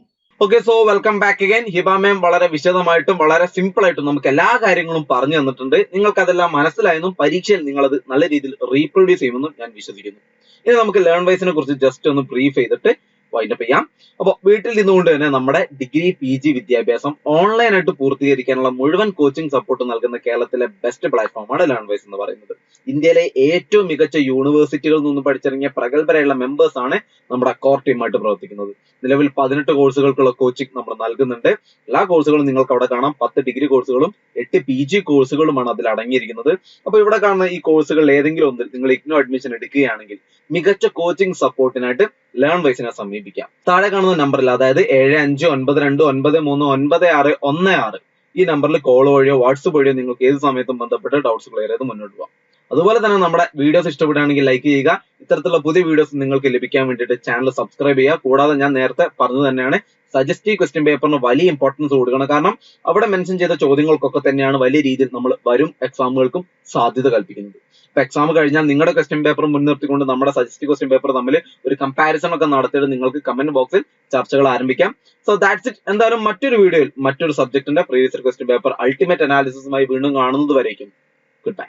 Okay, so welcome back again. Hiba ma'am വളരെ വിശദമായിട്ടും വളരെ സിമ്പിൾ ആയിട്ടും നമുക്ക് എല്ലാ കാര്യങ്ങളും പറഞ്ഞു തന്നിട്ടുണ്ട്. നിങ്ങൾക്ക് അതെല്ലാം മനസ്സിലായെന്നും പരീക്ഷയിൽ നിങ്ങളത് നല്ല രീതിയിൽ റീപ്രൊഡ്യൂസ് ചെയ്യുമെന്നും ഞാൻ വിശ്വസിക്കുന്നു. ഇനി നമുക്ക് ലേൺ വൈസിനെ കുറിച്ച് ജസ്റ്റ് ഒന്ന് ബ്രീഫ് ചെയ്തിട്ട് വൈൻഡപ്പ് ചെയ്യാം. അപ്പോൾ വീട്ടിൽ നിന്നുകൊണ്ട് തന്നെ നമ്മുടെ ഡിഗ്രി PG വിദ്യാഭ്യാസം ഓൺലൈനായിട്ട് പൂർത്തീകരിക്കാനുള്ള മുഴുവൻ കോച്ചിങ് സപ്പോർട്ട് നൽകുന്ന കേരളത്തിലെ ബെസ്റ്റ് പ്ലാറ്റ്ഫോമാണ് ലേൺവൈസ് എന്ന് പറയുന്നത്. ഇന്ത്യയിലെ ഏറ്റവും മികച്ച യൂണിവേഴ്സിറ്റികളിൽ നിന്ന് പഠിച്ചിറങ്ങിയ പ്രഗത്ഭരായുള്ള മെമ്പേഴ്സ് ആണ് നമ്മുടെ കോർ ടീമായിട്ട് പ്രവർത്തിക്കുന്നത്. നിലവിൽ 18 കോഴ്സുകൾക്കുള്ള കോച്ചിങ് നമ്മൾ നൽകുന്നുണ്ട്. എല്ലാ കോഴ്സുകളും നിങ്ങൾക്ക് അവിടെ കാണാം. 10 ഡിഗ്രി കോഴ്സുകളും 8 PG കോഴ്സുകളുമാണ് അതിൽ അടങ്ങിയിരിക്കുന്നത്. അപ്പോൾ ഇവിടെ കാണുന്ന ഈ കോഴ്സുകളിൽ ഏതെങ്കിലും ഒന്നിൽ നിങ്ങൾ ഇഗ്നോ അഡ്മിഷൻ എടുക്കുകയാണെങ്കിൽ മികച്ച കോച്ചിങ് സപ്പോർട്ടിനായിട്ട് ലേൺവൈസിനെ സമീപിക്കാം. താഴെ കാണുന്ന നമ്പറിൽ, അതായത് 7592939616 ഈ നമ്പറിൽ കോൾ വഴിയോ വാട്സപ്പ് വഴിയോ നിങ്ങൾക്ക് ഏത് സമയത്തും ബന്ധപ്പെട്ട് ഡൗട്ട്സ് ക്ലിയർ ചെയ്ത് മുന്നോട്ട് പോകാം. അതുപോലെ തന്നെ നമ്മുടെ വീഡിയോസ് ഇഷ്ടപ്പെടുകയാണെങ്കിൽ ലൈക്ക് ചെയ്യുക. ഇത്തരത്തിലുള്ള പുതിയ വീഡിയോസ് നിങ്ങൾക്ക് ലഭിക്കാൻ വേണ്ടിയിട്ട് ചാനൽ സബ്സ്ക്രൈബ് ചെയ്യുക. കൂടാതെ ഞാൻ നേരത്തെ പറഞ്ഞു തന്നെയാണ്, സജസ്റ്റീവ് ക്വസ്റ്റ്യൻ പേപ്പറിന് വലിയ ഇമ്പോർട്ടൻസ് കൊടുക്കണം. കാരണം അവിടെ മെൻഷൻ ചെയ്ത ചോദ്യങ്ങൾക്കൊക്കെ തന്നെയാണ് വലിയ രീതിയിൽ നമ്മൾ വരും എക്സാമുകൾക്കും സാധ്യത കൽപ്പിക്കുന്നത്. ഇപ്പൊ എക്സാം കഴിഞ്ഞാൽ നിങ്ങളുടെ ക്വസ്റ്റ്യൻ പേപ്പർ മുൻനിർത്തിക്കൊണ്ട് നമ്മുടെ സജസ്റ്റീവ് ക്വസ്റ്റ്യൻ പേപ്പർ തമ്മിൽ ഒരു കമ്പാരിസൺ ഒക്കെ നടത്തിയിട്ട് നിങ്ങൾക്ക് കമന്റ് ബോക്സിൽ ചർച്ചകൾ ആരംഭിക്കാം. So that's it. എന്തായാലും മറ്റൊരു വീഡിയോയിൽ മറ്റൊരു സബ്ജക്റ്റിന്റെ പ്രീവിയസ് ക്വസ്റ്റ്യൻ പേപ്പർ അൾട്ടിമേറ്റ് അനാലിസിസുമായി വീണ്ടും കാണുന്നത് വരേക്കും ഗുഡ് ബൈ.